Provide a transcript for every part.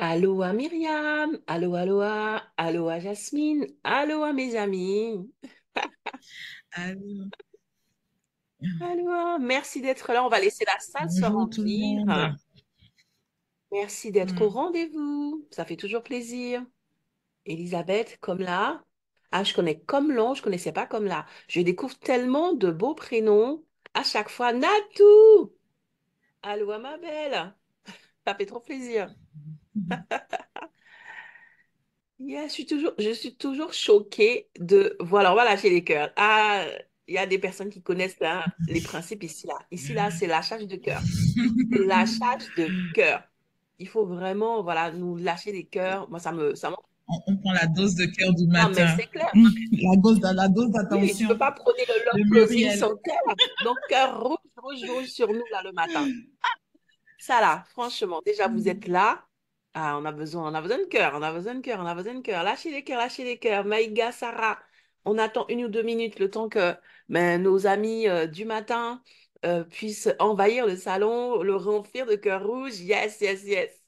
Aloha Myriam, aloha Jasmine, aloha mes amis. Allô. Aloha, merci d'être là. On va laisser la salle se Bonjour tout le remplir. monde. Merci d'être au Hmm. rendez-vous. Ça fait toujours plaisir. Elisabeth, comme là. Ah, je connais comme long, je connaissais pas comme là. Je découvre tellement de beaux prénoms à chaque fois. Natou! Aloha ma belle. Ça fait trop plaisir. Yeah, je suis toujours choquée de... Voilà, on va lâcher les cœurs. Ah, il y a des personnes qui connaissent là, les principes ici, là. Ici, là, c'est lâchage de cœur. C'est lâchage de cœur. Il faut vraiment, voilà, nous lâcher les cœurs. Moi, ça me... On prend la dose de cœur du Non, mais matin. c'est clair. La dose Oui, tu peux d'attention pas prôner le love de closing Muriel. sans cœur. Donc, cœur rouge, rouge, rouge sur nous, là, le matin. Ça là, franchement, déjà vous êtes là. Ah, on a besoin de cœur, on a besoin de cœur, on a besoin de cœur. Lâchez les cœurs, lâchez les cœurs. Maïga, Sarah, on attend 1 ou 2 minutes le temps que nos amis du matin puissent envahir le salon, le remplir de cœurs rouges. Yes, yes, yes.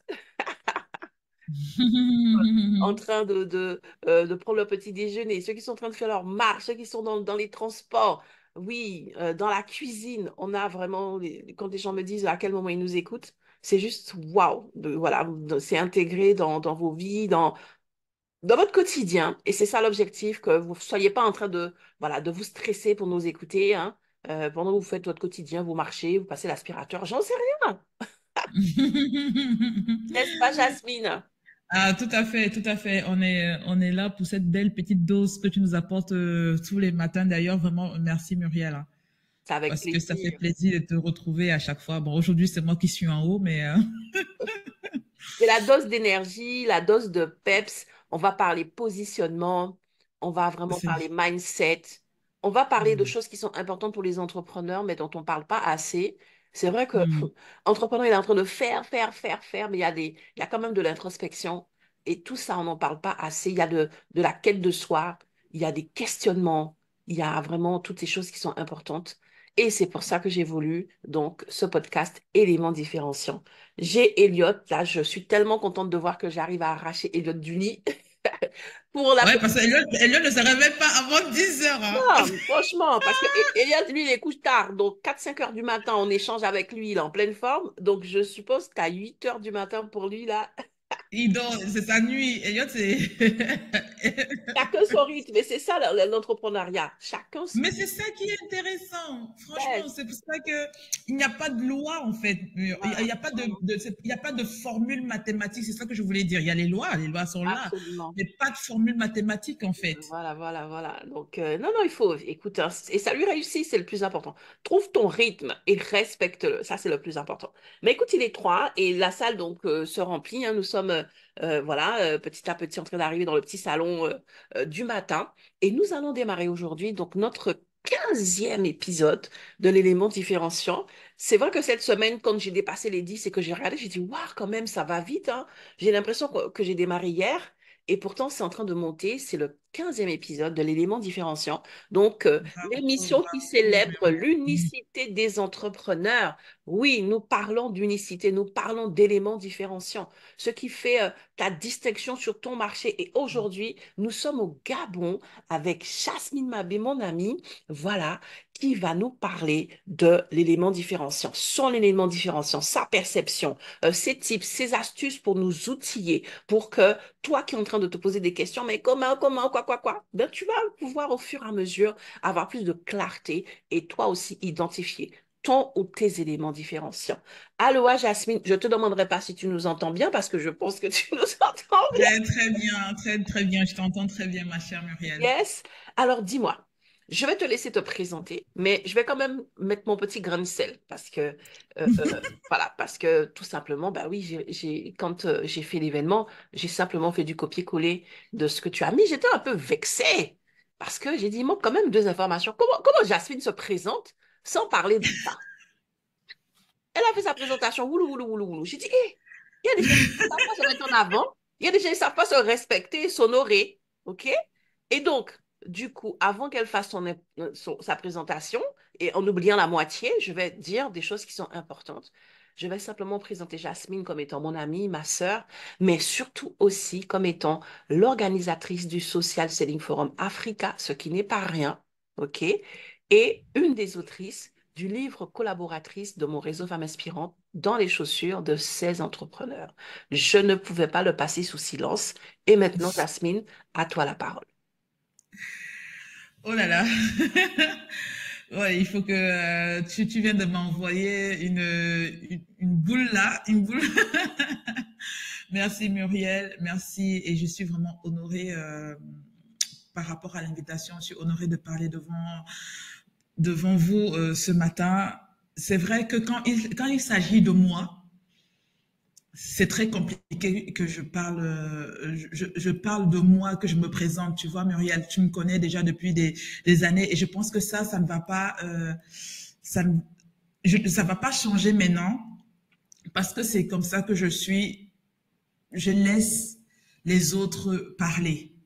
En train de prendre leur petit déjeuner, ceux qui sont en train de faire leur marche, ceux qui sont dans les transports, oui, dans la cuisine, on a vraiment, quand les gens me disent à quel moment ils nous écoutent, c'est juste waouh, voilà, c'est intégré dans vos vies, dans votre quotidien, et c'est ça l'objectif, que vous ne soyez pas en train de, voilà, de vous stresser pour nous écouter, hein. Pendant que vous faites votre quotidien, vous marchez, vous passez l'aspirateur, j'en sais rien, n'est-ce pas, Jasmine? Ah, tout à fait, tout à fait. On est là pour cette belle petite dose que tu nous apportes tous les matins. D'ailleurs, vraiment, merci Muriel, hein, C'est avec parce que ça fait plaisir. plaisir de te retrouver à chaque fois. Bon, aujourd'hui, c'est moi qui suis en haut, mais C'est la dose d'énergie, la dose de peps. On va parler positionnement, on va vraiment c'est... parler mindset, on va parler de Hmm, choses qui sont importantes pour les entrepreneurs, mais dont on ne parle pas assez. C'est vrai que hmm. entrepreneur, il est en train de faire, faire, faire, faire, mais il y a quand même de l'introspection. Et tout ça, on n'en parle pas assez. Il y a de la quête de soi, il y a des questionnements, il y a vraiment toutes ces choses qui sont importantes. Et c'est pour ça que j'ai voulu donc ce podcast Éléments différenciants. J'ai Elliot, là, je suis tellement contente de voir que j'arrive à arracher Elliot du lit pour la Ouais, petite. parce qu'Eliott ne se réveille pas avant 10 heures, hein. Non, franchement, parce que Elliot, lui, il est couche tard, donc 4 5 heures du matin, on échange avec lui, il est en pleine forme, donc je suppose qu'à 8 heures du matin pour lui, là, Il dort, c'est sa nuit. Elliot, c'est. chacun son rythme, et c'est ça l'entrepreneuriat, chacun, Mais c'est ça qui est intéressant. ouais, Franchement, c'est pour ça que il n'y a pas de loi, en fait. Il voilà, n'y a pas il y a pas de formule mathématique. C'est ça que je voulais dire. Il y a les lois sont là, absolument. mais pas de formule mathématique, en fait. Voilà, voilà, voilà. Donc, non, non, il faut, écoute, hein, et ça lui réussit, c'est le plus important. Trouve ton rythme et respecte-le. Ça, c'est le plus important. Mais écoute, il est 3 et la salle, donc, se remplit, hein. Nous sommes, voilà, petit à petit en train d'arriver dans le petit salon du matin. Et nous allons démarrer aujourd'hui, donc, notre 15e épisode de l'élément différenciant. C'est vrai que cette semaine, quand j'ai dépassé les 10 et que j'ai regardé, j'ai dit, waouh, quand même, ça va vite, hein. J'ai l'impression que j'ai démarré hier. Et pourtant, c'est en train de monter. C'est le 15e épisode de l'élément différenciant. Donc, Bravo, l'émission qui bravo, célèbre Muriel. l'unicité des entrepreneurs. Oui, nous parlons d'unicité, nous parlons d'éléments différenciants. Ce qui fait ta distinction sur ton marché. Et aujourd'hui, nous sommes au Gabon avec Jasmine Mabé, mon amie, voilà, qui va nous parler de l'élément différenciant, son élément différenciant, sa perception, ses tips, ses astuces pour nous outiller, pour que toi qui es en train de te poser des questions, mais comment, quoi, ben, tu vas pouvoir au fur et à mesure avoir plus de clarté et toi aussi identifier ton ou tes éléments différenciants. Aloha Jasmine, je te demanderai pas si tu nous entends bien parce que je pense que tu nous entends bien. Très, très bien, très, très bien. Je t'entends très bien, ma chère Muriel. Yes. Alors dis-moi, je vais te laisser te présenter, mais je vais quand même mettre mon petit grain de sel parce que voilà, parce que tout simplement, bah oui, quand j'ai fait l'événement, j'ai simplement fait du copier-coller de ce que tu as mis. J'étais un peu vexée parce que j'ai dit, il manque quand même 2 informations. Comment Jasmine se présente sans parler de ça? Elle a fait sa présentation, woulou, woulou, woulou, woulou. J'ai dit, hé, il y a des gens qui ne savent pas se mettre en avant, il y a des gens qui ne savent pas se respecter, s'honorer, OK? Et donc, du coup, avant qu'elle fasse sa présentation, et en oubliant la moitié, je vais dire des choses qui sont importantes. Je vais simplement présenter Jasmine comme étant mon amie, ma sœur, mais surtout aussi comme étant l'organisatrice du Social Selling Forum Africa, ce qui n'est pas rien, OK? Et une des autrices du livre collaboratrice de mon réseau Femmes Inspirantes dans les chaussures de 16 entrepreneurs. Je ne pouvais pas le passer sous silence. Et maintenant, Jasmine, à toi la parole. Oh là là. Ouais, il faut que tu viennes de m'envoyer une boule là, une boule. Merci Muriel, merci. Et je suis vraiment honorée par rapport à l'invitation. Je suis honorée de parler devant vous ce matin. C'est vrai que quand il s'agit de moi, c'est très compliqué que je parle de moi, que je me présente. Tu vois, Muriel, tu me connais déjà depuis des années et je pense que ça ne va pas, ça, ça va pas changer maintenant parce que c'est comme ça que je suis. Je laisse les autres parler.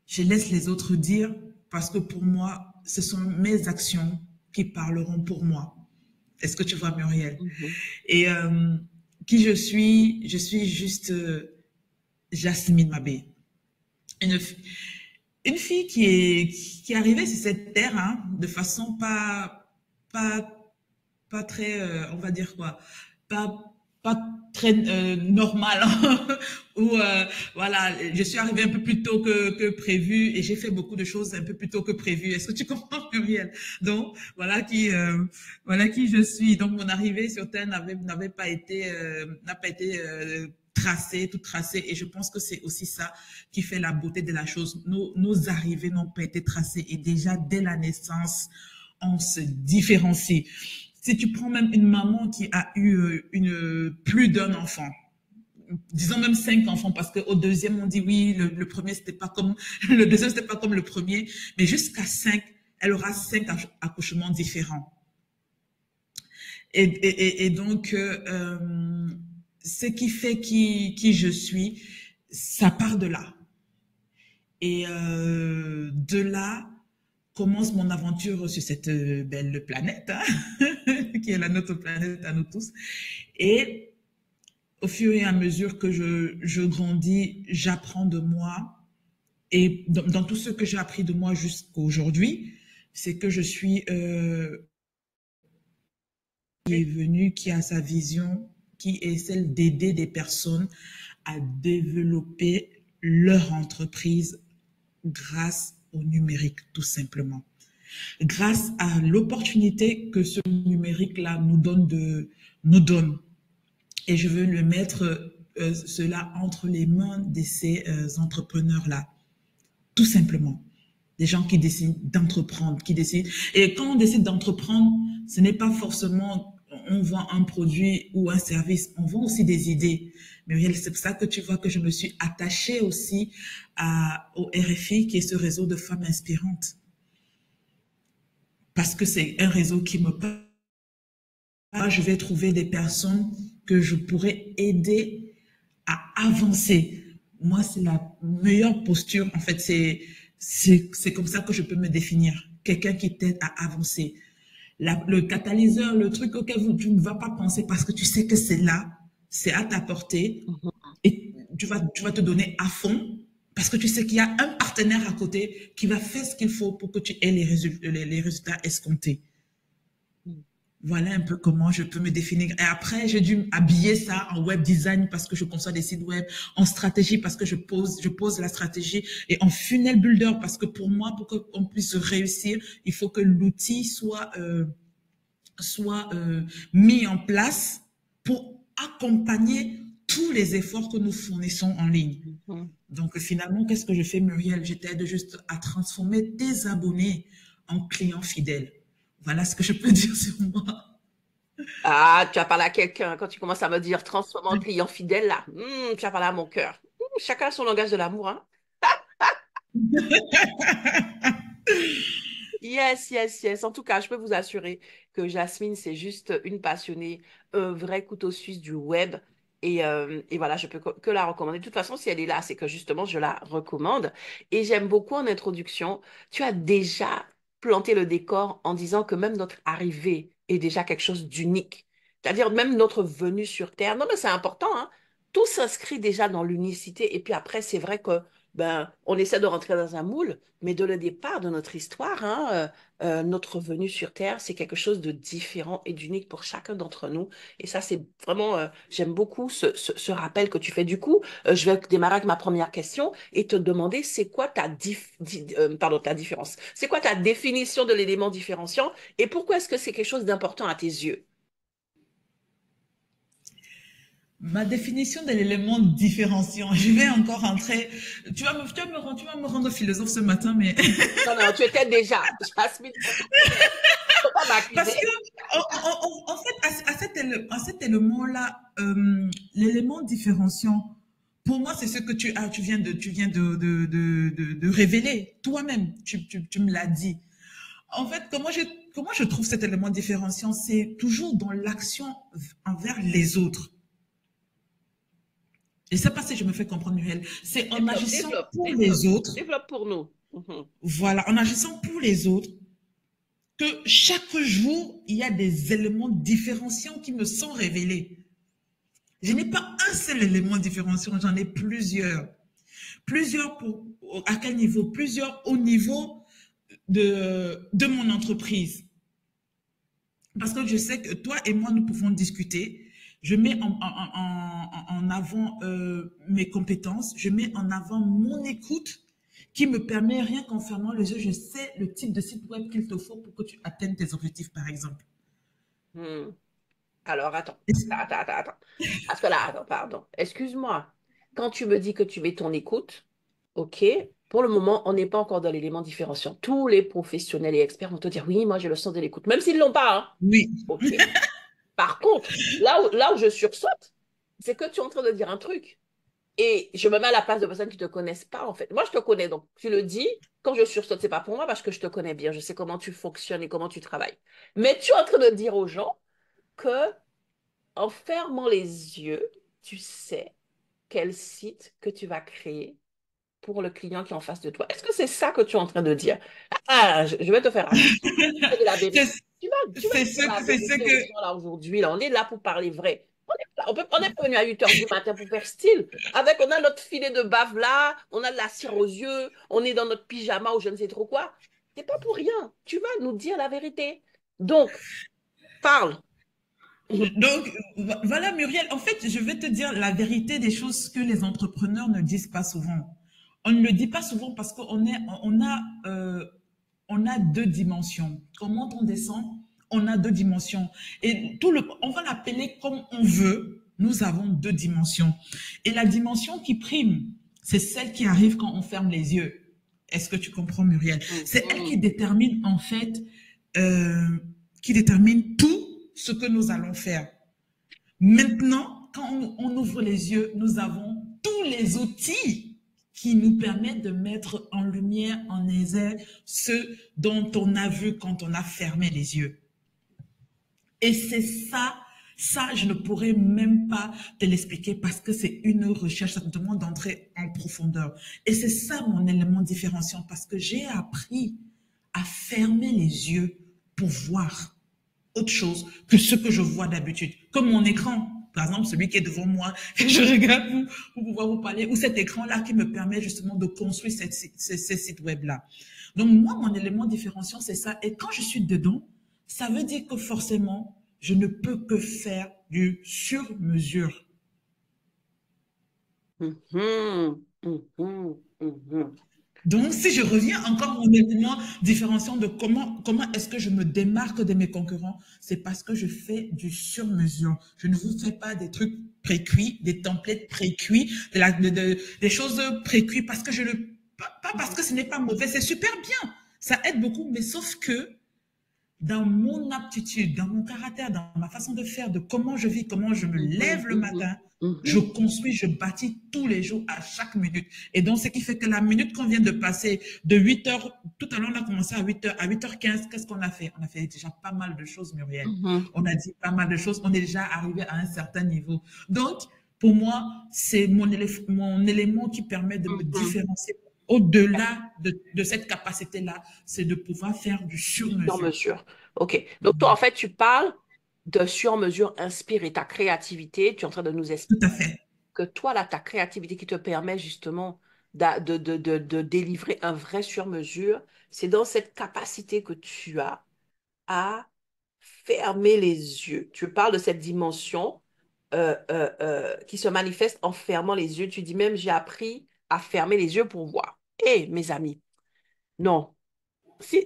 Je laisse les autres dire parce que pour moi, ce sont mes actions qui parleront pour moi. Est-ce que tu vois, Muriel? Mhm. Et qui je suis juste Jasmine Mabé. Une, une fille qui est arrivée sur cette terre hein, de façon pas, pas très, on va dire quoi, pas, pas très normale. Où, voilà, je suis arrivée un peu plus tôt que prévu et j'ai fait beaucoup de choses un peu plus tôt que prévu. Est-ce que tu comprends, Muriel? Donc, voilà qui je suis. Donc, mon arrivée sur Terre n'avait pas été, n'a pas été tracée, tout tracée. Et je pense que c'est aussi ça qui fait la beauté de la chose. Nos arrivées n'ont pas été tracées et déjà dès la naissance, on se différencie. Si tu prends même une maman qui a eu plus d'un enfant, disons même 5 enfants, parce qu'au deuxième, on dit oui, le premier, c'était pas comme, le deuxième, c'était pas comme le premier, mais jusqu'à 5, elle aura 5 accouchements différents. Et donc, ce qui fait qui je suis, ça part de là. Et de là commence mon aventure sur cette belle planète, hein, qui est la notre planète à nous tous. Et au fur et à mesure que je grandis, j'apprends de moi. Et dans tout ce que j'ai appris de moi jusqu'à aujourd'hui, c'est que je suis qui est venu, qui a sa vision, qui est celle d'aider des personnes à développer leur entreprise grâce au numérique, tout simplement. Grâce à l'opportunité que ce numérique-là nous donne. Et je veux le mettre cela entre les mains de ces entrepreneurs-là, tout simplement. Des gens qui décident d'entreprendre, qui décident. Et quand on décide d'entreprendre, ce n'est pas forcément on vend un produit ou un service, on vend aussi des idées. Muriel, c'est pour ça que tu vois que je me suis attachée aussi au RFI, qui est ce réseau de femmes inspirantes. Parce que c'est un réseau qui me parle. Je vais trouver des personnes que je pourrais aider à avancer. Moi, c'est la meilleure posture. En fait, c'est comme ça que je peux me définir. Quelqu'un qui t'aide à avancer. Le catalyseur, le truc auquel tu ne vas pas penser parce que tu sais que c'est là, c'est à ta portée Mhm. et tu vas te donner à fond parce que tu sais qu'il y a un partenaire à côté qui va faire ce qu'il faut pour que tu aies les résultats escomptés. Voilà un peu comment je peux me définir. Et après, j'ai dû habiller ça en web design parce que je conçois des sites web, en stratégie parce que je pose la stratégie et en funnel builder parce que pour moi, pour qu'on puisse réussir, il faut que l'outil soit mis en place pour accompagner tous les efforts que nous fournissons en ligne. Mhm. Donc finalement, qu'est-ce que je fais, Muriel? Je t'aide juste à transformer tes abonnés en clients fidèles. Voilà ce que je peux dire sur moi. Ah, tu as parlé à quelqu'un quand tu commences à me dire transforme en client fidèle là. Tu as parlé à mon cœur. Chacun a son langage de l'amour, hein. Yes, yes, yes. En tout cas, je peux vous assurer que Jasmine, c'est juste une passionnée, un vrai couteau suisse du web. Et voilà, je peux que la recommander. De toute façon, si elle est là, c'est que justement, je la recommande. Et j'aime beaucoup en introduction, tu as déjà planté le décor en disant que même notre arrivée est déjà quelque chose d'unique. C'est-à-dire même notre venue sur Terre. Non, mais c'est important, hein. Tout s'inscrit déjà dans l'unicité. Et puis après, c'est vrai que ben, on essaie de rentrer dans un moule, mais de le départ de notre histoire, hein, notre venue sur Terre, c'est quelque chose de différent et d'unique pour chacun d'entre nous. Et ça, c'est vraiment, j'aime beaucoup ce rappel que tu fais. Du coup, je vais démarrer avec ma première question et te demander, c'est quoi pardon, ta différence? C'est quoi ta définition de l'élément différenciant et pourquoi est-ce que c'est quelque chose d'important à tes yeux? Ma définition de l'élément différenciant, je vais encore entrer. Tu vas me rendre philosophe ce matin, mais Non, non, tu étais déjà. Jasmine, faut pas parce que m'accuser. en fait, à cet élément-là, l'élément différenciant, pour moi, c'est ce que tu viens de révéler toi-même. Tu me l'as dit. En fait, comment je trouve cet élément différenciant, c'est toujours dans l'action envers les autres. Je ne sais pas si je me fais comprendre, Muriel. C'est en Développe, agissant développe, pour développe. les autres, Développe pour nous. Mhm. voilà, en agissant pour les autres, que chaque jour, il y a des éléments différenciants qui me sont révélés. Je n'ai pas un seul élément différenciant, j'en ai plusieurs. Plusieurs à quel niveau? Plusieurs au niveau de mon entreprise. Parce que je sais que toi et moi, nous pouvons discuter. Je mets en avant mes compétences, je mets en avant mon écoute qui me permet, rien qu'en fermant les yeux, je sais le type de site web qu'il te faut pour que tu atteignes tes objectifs, par exemple. Hmm. Alors, attends. Parce que là, attends, pardon. Excuse-moi. Quand tu me dis que tu mets ton écoute, OK, pour le moment, on n'est pas encore dans l'élément différenciant. Tous les professionnels et experts vont te dire, oui, moi, j'ai le sens de l'écoute, même s'ils ne l'ont pas, hein. Oui, OK. Par contre, là où je sursaute, c'est que tu es en train de dire un truc. Et je me mets à la place de personnes qui ne te connaissent pas, en fait. Moi, je te connais, donc tu le dis. Quand je sursaute, c'est pas pour moi parce que je te connais bien. Je sais comment tu fonctionnes et comment tu travailles. Mais tu es en train de dire aux gens que, en fermant les yeux, tu sais quel site que tu vas créer pour le client qui est en face de toi. Est-ce que c'est ça que tu es en train de dire? Ah, je vais te faire raconter de la vérité. c'est Tu vas dire la c'est ce vérité aux que... gens là aujourd'hui. Là. On est là pour parler vrai. On n'est pas venu à 8 heures du matin pour faire style. On a notre filet de bave là, on a de la cire aux yeux, on est dans notre pyjama ou je ne sais trop quoi. C'est pas pour rien. Tu vas nous dire la vérité. Donc, parle. Donc, voilà, Muriel, en fait, je vais te dire la vérité des choses que les entrepreneurs ne disent pas souvent. On ne le dit pas souvent parce on a deux dimensions. Comment on descend, on a deux dimensions. Et on va l'appeler comme on veut. Nous avons deux dimensions. Et la dimension qui prime, c'est celle qui arrive quand on ferme les yeux. Est-ce que tu comprends, Muriel? C'est elle qui Mhm. détermine, en fait, euh, qui détermine tout ce que nous allons faire. Maintenant, quand on ouvre les yeux, nous avons tous les outils qui nous permettent de mettre en lumière, en exergue, ce dont on a vu quand on a fermé les yeux. Et c'est ça, je ne pourrais même pas te l'expliquer parce que c'est une recherche, ça te demande d'entrer en profondeur. Et c'est ça mon élément différenciant parce que j'ai appris à fermer les yeux pour voir autre chose que ce que je vois d'habitude. Comme mon écran, par exemple, celui qui est devant moi, que je regarde pour pouvoir vous parler, ou cet écran-là qui me permet justement de construire ces sites web-là. Donc, moi, mon élément différenciant, c'est ça. Et quand je suis dedans, ça veut dire que forcément, je ne peux que faire du sur-mesure. Mhm. Mhm. Mhm. Donc, si je reviens encore à mon élément différenciant de comment est-ce que je me démarque de mes concurrents, c'est parce que je fais du sur-mesure. Je ne vous fais pas des trucs précuits, des templates précuits, des choses précuites parce que pas parce que ce n'est pas mauvais, c'est super bien. Ça aide beaucoup, mais sauf que dans mon aptitude, dans mon caractère, dans ma façon de faire, de comment je vis, comment je me Mhm. lève le Mhm. matin, je Mhm. construis, je bâtis tous les jours à chaque minute. Et donc, ce qui fait que la minute qu'on vient de passer de 8 heures, tout à l'heure, on a commencé à 8 heures, à 8h15, qu'est-ce qu'on a fait? On a fait déjà pas mal de choses, Muriel. Mhm. On a dit pas mal de choses. On est déjà arrivé à un certain niveau. Donc, pour moi, c'est mon élément qui permet de me Mhm. différencier au-delà de cette capacité-là, c'est de pouvoir faire du Sur sur-mesure. mesure. OK. Donc, toi, en fait, tu parles de sur-mesure inspire et ta créativité, tu es en train de nous tout expliquer à fait. que toi, là, ta créativité qui te permet justement de délivrer un vrai sur-mesure, c'est dans cette capacité que tu as à fermer les yeux. Tu parles de cette dimension qui se manifeste en fermant les yeux. Tu dis même, j'ai appris à fermer les yeux pour voir. Eh, mes amis, non. Si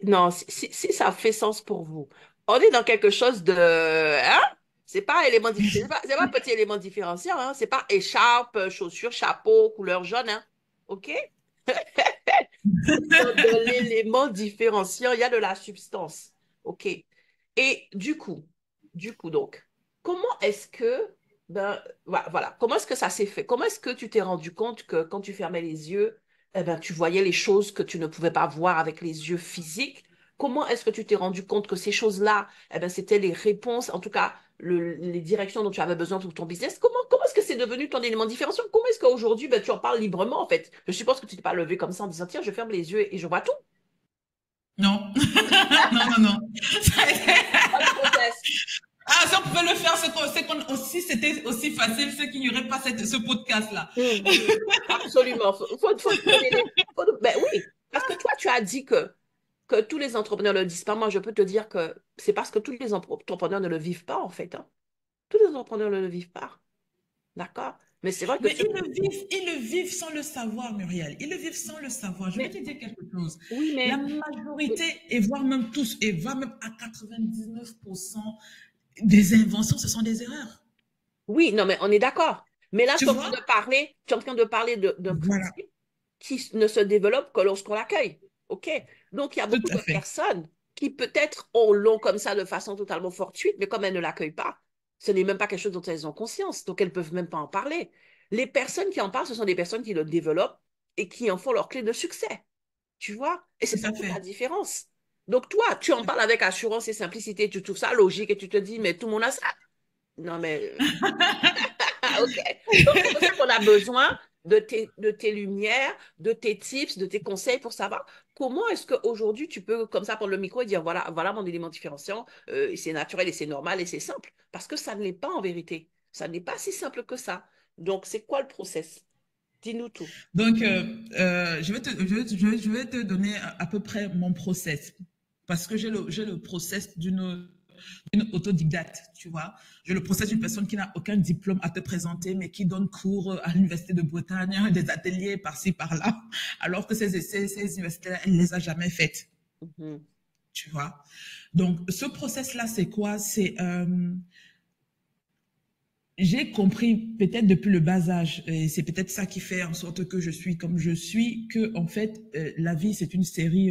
ça fait sens pour vous, on est dans quelque chose de... Hein? C'est pas petit élément différenciant, hein? C'est pas écharpe, chaussures, chapeau, couleur jaune, hein? OK? De l'élément différenciant, il y a de la substance. OK. Et du coup, donc, comment est-ce que, ben, voilà, comment est-ce que ça s'est fait? Comment est-ce que tu t'es rendu compte que quand tu fermais les yeux, eh ben, tu voyais les choses que tu ne pouvais pas voir avec les yeux physiques? Comment est-ce que tu t'es rendu compte que ces choses-là, eh ben, c'était les réponses, en tout cas, les directions dont tu avais besoin pour ton business? Comment est-ce que c'est devenu ton élément différenciant? Comment est-ce qu'aujourd'hui, ben, tu en parles librement, en fait? Je suppose que tu t'es pas levé comme ça en disant, tiens, je ferme les yeux et je vois tout. Non, non, non, non. Pas le process. Ah, si on pouvait le faire, c'est qu'on aussi, c'était aussi facile, c'est qu'il n'y aurait pas ce podcast-là. Mhm. Absolument. Faut donner ben oui, parce que toi, tu as dit que tous les entrepreneurs ne le disent pas. Moi, je peux te dire que c'est parce que tous les entrepreneurs ne le vivent pas, en fait, hein. Tous les entrepreneurs ne le vivent pas. D'accord? Mais c'est vrai que Mais ils le vivent sans le savoir, Muriel. Ils le vivent sans le savoir. Je vais mais, te dire quelque chose. oui, La mais, majorité, et voire même tous, et voire même à 99% des inventions, ce sont des erreurs. oui, non, mais on est d'accord. Mais là, Tu vois? tu es en train de parler d'un Voilà, principe qui ne se développe que lorsqu'on l'accueille. OK? Donc, il y a tout beaucoup à de fait. personnes qui peut-être l'ont comme ça de façon totalement fortuite, mais comme elles ne l'accueillent pas, ce n'est même pas quelque chose dont elles ont conscience. Donc, elles ne peuvent même pas en parler. Les personnes qui en parlent, ce sont des personnes qui le développent et qui en font leur clé de succès. Tu vois? Et c'est Tout ça à toute la fait. différence. Donc, toi, tu en parles avec assurance et simplicité, tu trouves ça logique et tu te dis, mais tout le monde a ça. Non, mais ah, OK. Donc, c'est pour ça qu'on a besoin de tes lumières, de tes tips, de tes conseils pour savoir comment est-ce qu'aujourd'hui tu peux, comme ça, prendre le micro et dire voilà, voilà mon élément différenciant, et c'est naturel et c'est normal et c'est simple. Parce que ça ne l'est pas en vérité. Ça n'est pas si simple que ça. Donc, c'est quoi le process? Dis-nous tout. Donc, je vais te donner à peu près mon process. Parce que j'ai le process d'une autodidacte, tu vois. J'ai le process d'une personne qui n'a aucun diplôme à te présenter, mais qui donne cours à l'Université de Bretagne, des ateliers par-ci, par-là, alors que ces universités-là, elle ne les a jamais faites, Mhm. tu vois. Donc, ce process-là, c'est quoi? J'ai compris peut-être depuis le bas âge, et c'est peut-être ça qui fait en sorte que je suis comme je suis, que en fait la vie c'est une série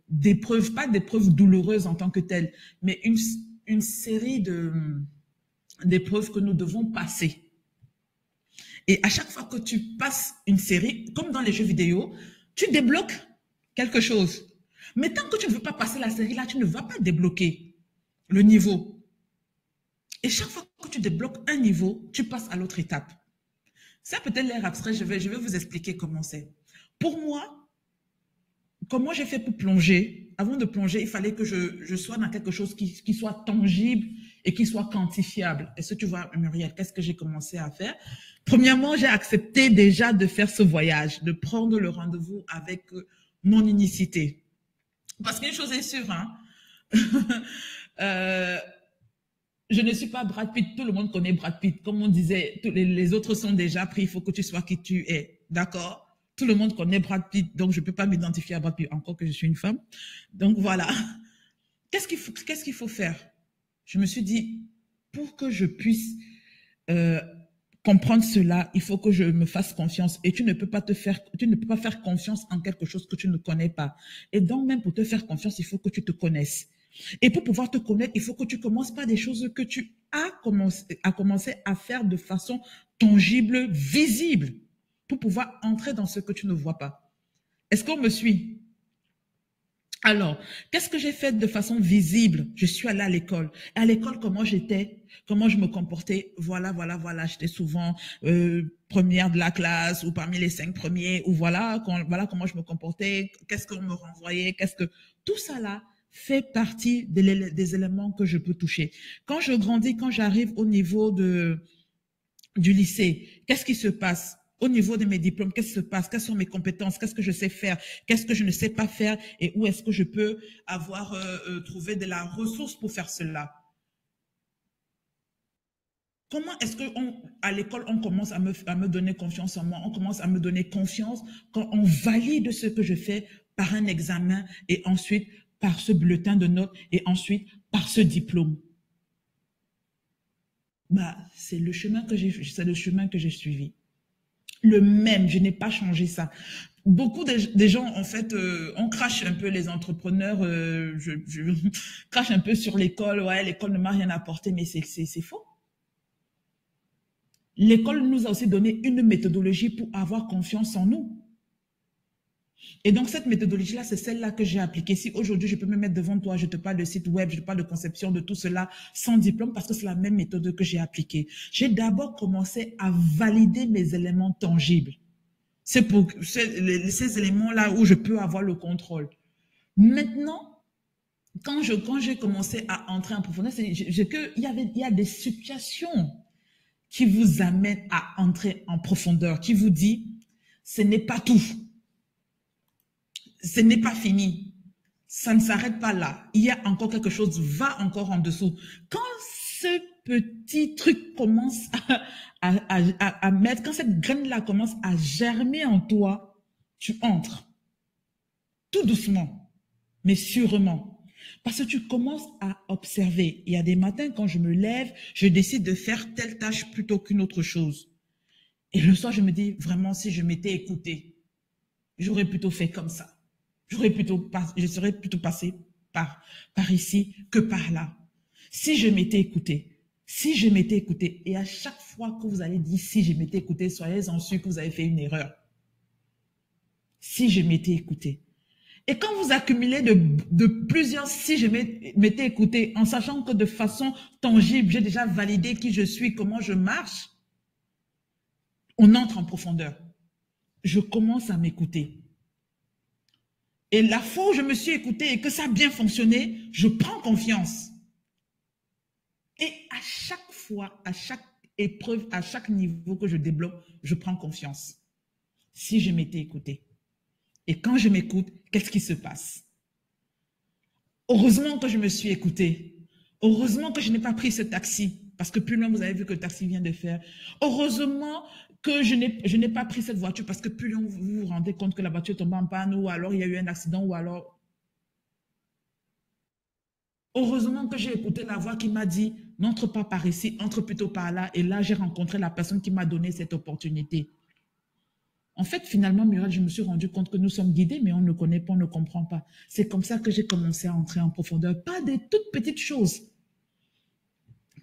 d'épreuves, pas d'épreuves douloureuses en tant que telles, mais une série d'épreuves que nous devons passer. Et à chaque fois que tu passes une série, comme dans les jeux vidéo, tu débloques quelque chose. Mais tant que tu ne veux pas passer la série là, tu ne vas pas débloquer le niveau. Et chaque fois que tu débloques un niveau, tu passes à l'autre étape. Ça peut-être l'air abstrait, je vais vous expliquer comment c'est. Pour moi, comment j'ai fait pour plonger? Avant de plonger, il fallait que je sois dans quelque chose qui soit tangible et qui soit quantifiable. Est-ce que tu vois, Muriel, qu'est-ce que j'ai commencé à faire? Premièrement, j'ai accepté déjà de faire ce voyage, de prendre le rendez-vous avec mon unicité. Parce qu'une chose est sûre, hein, euh, je ne suis pas Brad Pitt. Tout le monde connaît Brad Pitt. Comme on disait, les autres sont déjà pris. Il faut que tu sois qui tu es. D'accord? Tout le monde connaît Brad Pitt. Donc, je ne peux pas m'identifier à Brad Pitt, encore que je suis une femme. Donc, voilà. Qu'est-ce qu'il faut faire? Je me suis dit, pour que je puisse euh, comprendre cela, il faut que je me fasse confiance. Et tu ne peux pas faire confiance en quelque chose que tu ne connais pas. Et donc, même pour te faire confiance, il faut que tu te connaisses. Et pour pouvoir te connaître, il faut que tu commences par des choses que tu as commencé à faire de façon tangible, visible, pour pouvoir entrer dans ce que tu ne vois pas. Est-ce qu'on me suit? Alors, qu'est-ce que j'ai fait de façon visible? Je suis allée à l'école. Et à l'école, comment j'étais? Comment je me comportais? Voilà, voilà, voilà. J'étais souvent première de la classe ou parmi les 5 premiers. Ou voilà, voilà comment je me comportais. Qu'est-ce qu'on me renvoyait? Tout ça là, fait partie des éléments que je peux toucher. Quand je grandis, quand j'arrive au niveau du lycée, qu'est-ce qui se passe? Au niveau de mes diplômes, qu'est-ce qui se passe? Quelles sont mes compétences? Qu'est-ce que je sais faire? Qu'est-ce que je ne sais pas faire? Et où est-ce que je peux avoir trouvé de la ressource pour faire cela? Comment est-ce qu'à l'école, on commence à me donner confiance en moi? On commence à me donner confiance quand on valide ce que je fais par un examen et ensuite par ce bulletin de notes et ensuite par ce diplôme. Bah, c'est le chemin que j'ai suivi. Le même, je n'ai pas changé ça. Beaucoup des gens, en fait, on crache un peu les entrepreneurs, je crache un peu sur l'école, ouais, l'école ne m'a rien apporté, mais c'est faux. L'école nous a aussi donné une méthodologie pour avoir confiance en nous. Et donc, cette méthodologie-là, c'est celle-là que j'ai appliquée. Si aujourd'hui, je peux me mettre devant toi, je te parle de site web, je te parle de conception, de tout cela, sans diplôme, parce que c'est la même méthode que j'ai appliquée. J'ai d'abord commencé à valider mes éléments tangibles. C'est pour ces éléments-là où je peux avoir le contrôle. Maintenant, quand j'ai commencé à entrer en profondeur, il y a des situations qui vous amènent à entrer en profondeur, qui vous dit, ce n'est pas tout, ce n'est pas fini, ça ne s'arrête pas là, il y a encore quelque chose, va encore en dessous. Quand ce petit truc commence à mettre, quand cette graine-là commence à germer en toi, tu entres tout doucement, mais sûrement. Parce que tu commences à observer. Il y a des matins, quand je me lève, je décide de faire telle tâche plutôt qu'une autre chose. Et le soir, je me dis, vraiment, si je m'étais écouté, j'aurais plutôt fait comme ça. Je serais plutôt passé par ici que par là. Si je m'étais écouté, si je m'étais écouté, et à chaque fois que vous allez dire si je m'étais écouté, soyez-en sûr que vous avez fait une erreur. Si je m'étais écouté. Et quand vous accumulez de plusieurs si je m'étais écouté, en sachant que de façon tangible, j'ai déjà validé qui je suis, comment je marche, on entre en profondeur. Je commence à m'écouter. Et la fois où je me suis écoutée et que ça a bien fonctionné, je prends confiance. Et à chaque fois, à chaque épreuve, à chaque niveau que je débloque, je prends confiance. Si je m'étais écoutée. Et quand je m'écoute, qu'est-ce qui se passe? Heureusement que je me suis écoutée. Heureusement que je n'ai pas pris ce taxi. Parce que plus loin, vous avez vu que le taxi vient de faire. Heureusement que je n'ai pas pris cette voiture parce que plus loin, vous vous rendez compte que la voiture tombe en panne ou alors il y a eu un accident ou alors... Heureusement que j'ai écouté la voix qui m'a dit, n'entre pas par ici, entre plutôt par là. Et là, j'ai rencontré la personne qui m'a donné cette opportunité. En fait, finalement, Muriel, je me suis rendu compte que nous sommes guidés, mais on ne connaît pas, on ne comprend pas. C'est comme ça que j'ai commencé à entrer en profondeur. Pas de toutes petites choses.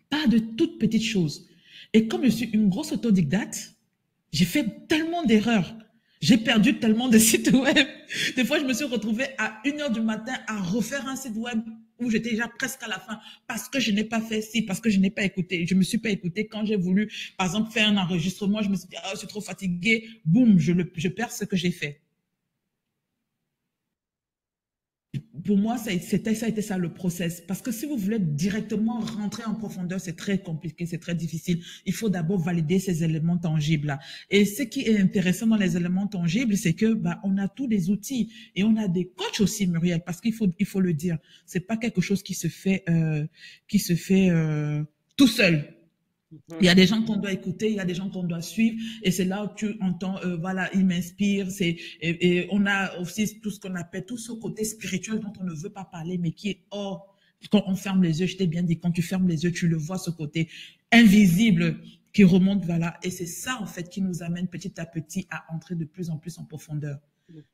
Pas de toutes petites choses. Et comme je suis une grosse autodidacte, j'ai fait tellement d'erreurs. J'ai perdu tellement de sites web. Des fois, je me suis retrouvée à 1 h du matin à refaire un site web où j'étais déjà presque à la fin parce que je n'ai pas fait ci, parce que je n'ai pas écouté. Je ne me suis pas écoutée quand j'ai voulu, par exemple, faire un enregistrement. Je me suis dit, oh, je suis trop fatiguée. Boum, je perds ce que j'ai fait. Pour moi, ça a été ça le process. Parce que si vous voulez directement rentrer en profondeur, c'est très compliqué, c'est très difficile. Il faut d'abord valider ces éléments tangibles-là. Et ce qui est intéressant dans les éléments tangibles, c'est que bah, on a tous les outils et on a des coachs aussi, Muriel, parce il faut le dire. C'est pas quelque chose qui se fait tout seul. Il y a des gens qu'on doit écouter, il y a des gens qu'on doit suivre, et c'est là où tu entends, voilà, il m'inspire. Et on a aussi tout ce qu'on appelle tout ce côté spirituel dont on ne veut pas parler, mais qui est hors. Quand on ferme les yeux, je t'ai bien dit, quand tu fermes les yeux, tu le vois, ce côté invisible qui remonte, voilà. Et c'est ça, en fait, qui nous amène petit à petit à entrer de plus en plus en profondeur.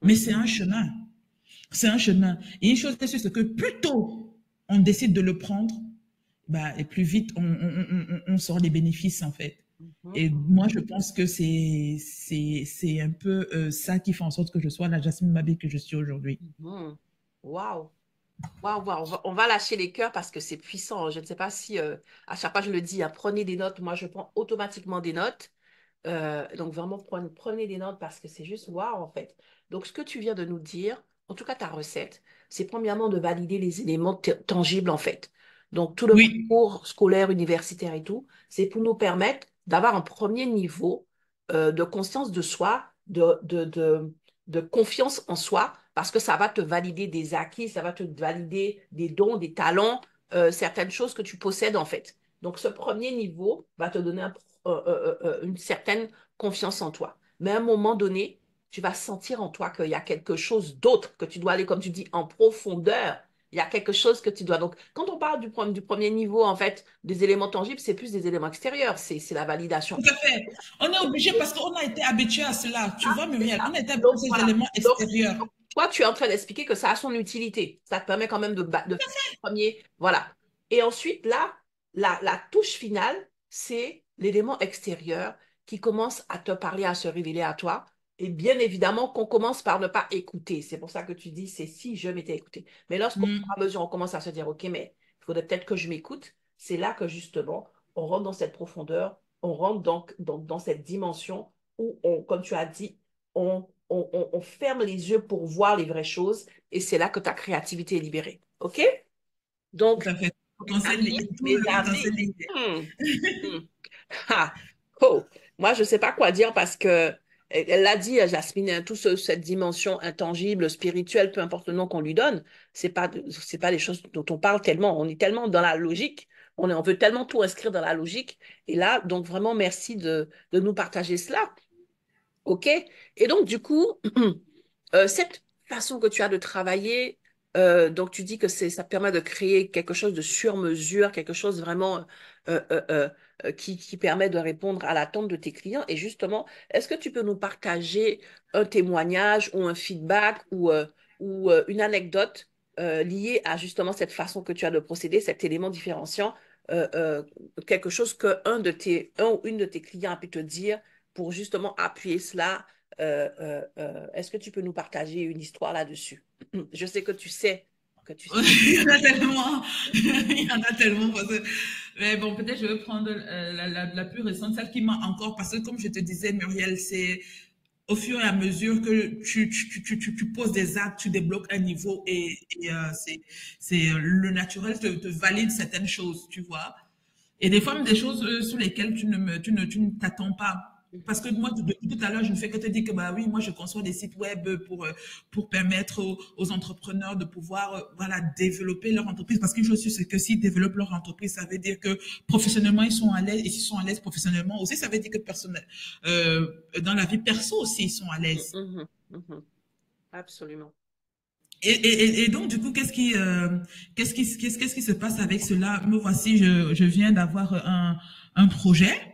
Mais c'est un chemin. C'est un chemin. Et une chose est sûre, c'est que plus tôt on décide de le prendre, bah, et plus vite on sort les bénéfices en fait. Et moi, je pense que c'est un peu ça qui fait en sorte que je sois la Jasmine Mabé que je suis aujourd'hui. Waouh! Waouh, waouh, on va lâcher les cœurs parce que c'est puissant. Je ne sais pas si à chaque fois je le dis, hein, prenez des notes. Moi, je prends automatiquement des notes. Donc vraiment, prenez des notes parce que c'est juste waouh en fait. Donc ce que tu viens de nous dire, en tout cas ta recette, c'est premièrement de valider les éléments tangibles en fait. Donc tout le Oui, parcours scolaire, universitaire et tout, c'est pour nous permettre d'avoir un premier niveau de conscience de soi, de confiance en soi, parce que ça va te valider des acquis, ça va te valider des dons, des talents, certaines choses que tu possèdes en fait. Donc ce premier niveau va te donner une certaine confiance en toi. Mais à un moment donné, tu vas sentir en toi qu'il y a quelque chose d'autre, que tu dois aller, comme tu dis, en profondeur. Il y a quelque chose que tu dois. Donc, quand on parle du premier niveau, en fait, des éléments tangibles, c'est plus des éléments extérieurs. C'est la validation. tout à fait. On est obligé parce qu'on a été habitué à cela. Tu vois, C'est Muriel, ça. on a été habitué à Donc, ces voilà. éléments extérieurs. Donc, toi, tu es en train d'expliquer que ça a son utilité. Ça te permet quand même de faire le premier. Voilà. Et ensuite, là, la touche finale, c'est l'élément extérieur qui commence à te parler, à se révéler à toi. Et bien évidemment, qu'on commence par ne pas écouter. C'est pour ça que tu dis, c'est si je m'étais écouté. Mais lorsqu'au fur et à Mm. mesure, on commence à se dire, OK, mais il faudrait peut-être que je m'écoute, c'est là que justement, on rentre dans cette profondeur, on rentre donc dans cette dimension où, comme tu as dit, on ferme les yeux pour voir les vraies choses et c'est là que ta créativité est libérée. OK? Tout Donc, à fait. Tout mes le potentiel amis, lié. hmm, hmm. Ah, oh, moi, je ne sais pas quoi dire parce que elle l'a dit, Jasmine, hein, cette dimension intangible, spirituelle, peu importe le nom qu'on lui donne, c'est pas des choses dont on parle tellement. On est tellement dans la logique, on veut tellement tout inscrire dans la logique. Et là, donc vraiment, merci de nous partager cela. OK? Et donc, du coup, cette façon que tu as de travailler, donc tu dis que ça permet de créer quelque chose de sur mesure, quelque chose vraiment qui permet de répondre à l'attente de tes clients. Et justement, est-ce que tu peux nous partager un témoignage ou un feedback ou une anecdote liée à justement cette façon que tu as de procéder, cet élément différenciant, euh, euh, quelque chose un ou une de tes clients a pu te dire pour justement appuyer cela. Est-ce que tu peux nous partager une histoire là-dessus? Je sais que tu sais, que tu sais. Il y en a tellement. Il y en a tellement. Mais bon, peut-être je vais prendre la plus récente, celle qui m'a encore. Parce que comme je te disais, Muriel, c'est au fur et à mesure que tu poses des actes, tu débloques un niveau et le naturel te valide certaines choses, tu vois. Et des fois, même des choses sur lesquelles tu ne t'attends pas. Parce que moi, depuis tout à l'heure, je ne fais que te dire que bah oui, moi, je conçois des sites web pour permettre aux entrepreneurs de pouvoir voilà, développer leur entreprise. Parce qu'une chose, c'est que s'ils développent leur entreprise, ça veut dire que professionnellement, ils sont à l'aise. Et s'ils sont à l'aise professionnellement aussi, ça veut dire que dans la vie perso aussi, ils sont à l'aise. Mhm, mhm. Absolument. Et donc, du coup, qu'est-ce qui se passe avec cela? Me voici, je viens d'avoir un projet.